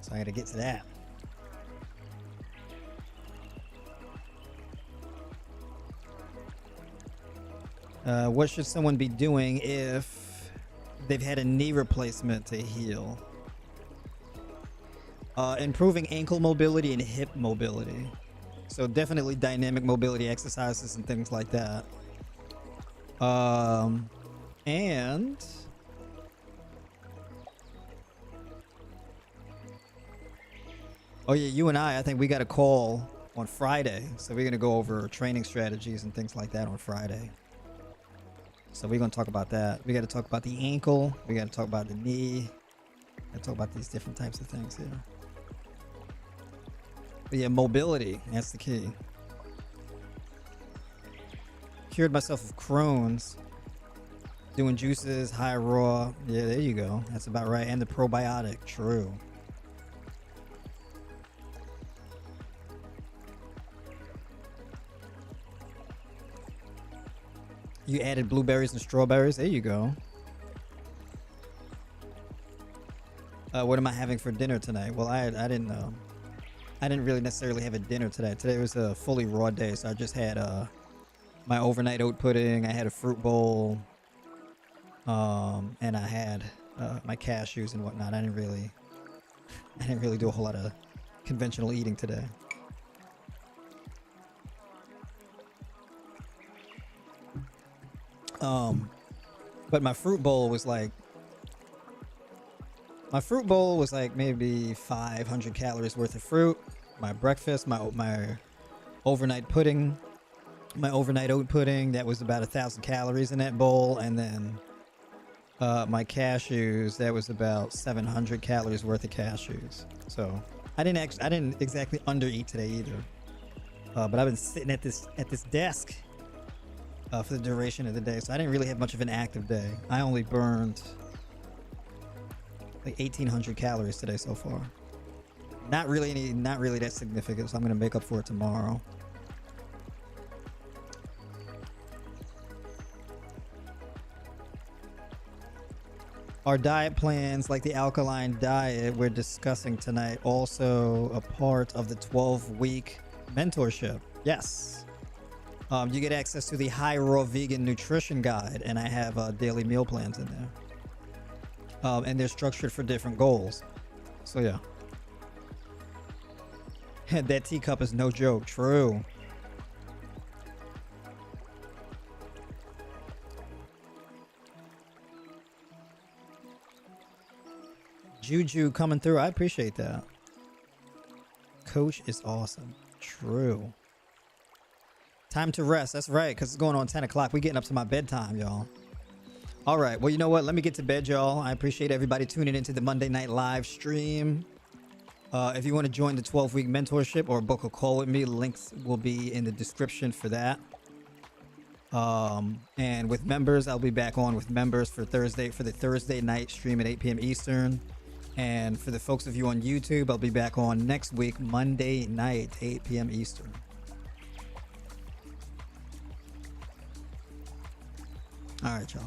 So I got to get to that. What should someone be doing if they've had a knee replacement to heal? Improving ankle mobility and hip mobility. So definitely dynamic mobility exercises and things like that. And oh yeah, you and I think we got a call on Friday. So we're going to go over training strategies and things like that on Friday. So we're going to talk about that. We got to talk about the ankle. We got to talk about the knee. We got to talk about these different types of things here. But yeah, mobility, that's the key. Cured myself of Crohn's. Doing juices, high raw. Yeah, there you go. That's about right. And the probiotic, true. You added blueberries and strawberries. There you go. What am I having for dinner tonight? Well, I didn't know. I didn't really necessarily have a dinner today. Today was a fully raw day, so I just had my overnight oat pudding. I had a fruit bowl, and I had my cashews and whatnot. I didn't really do a whole lot of conventional eating today. But my fruit bowl was like maybe 500 calories worth of fruit. My breakfast, my overnight pudding, my overnight oat pudding, that was about 1,000 calories in that bowl, and then my cashews, that was about 700 calories worth of cashews. So I didn't exactly undereat today either. But I've been sitting at this desk for the duration of the day, so I didn't really have much of an active day. I only burned like 1,800 calories today so far. Not really that significant, so I'm gonna make up for it tomorrow. Our diet plans, like the Alkaline diet we're discussing tonight, also a part of the 12-week mentorship. Yes. You get access to the High Raw Vegan Nutrition Guide, and I have daily meal plans in there. And they're structured for different goals. So yeah. And that teacup is no joke. True. Juju coming through. I appreciate that. Coach is awesome. True. Time to rest. That's right, because it's going on 10 o'clock. We getting up to my bedtime, y'all. All right. Well, you know what? Let me get to bed, y'all. I appreciate everybody tuning into the Monday Night Live stream. If you want to join the 12-week mentorship or book a call with me, links will be in the description for that. And with members, I'll be back on with members for the Thursday night stream at 8 p.m. Eastern. And for the folks of you on YouTube, I'll be back on next week, Monday night, 8 p.m. Eastern. All right, y'all.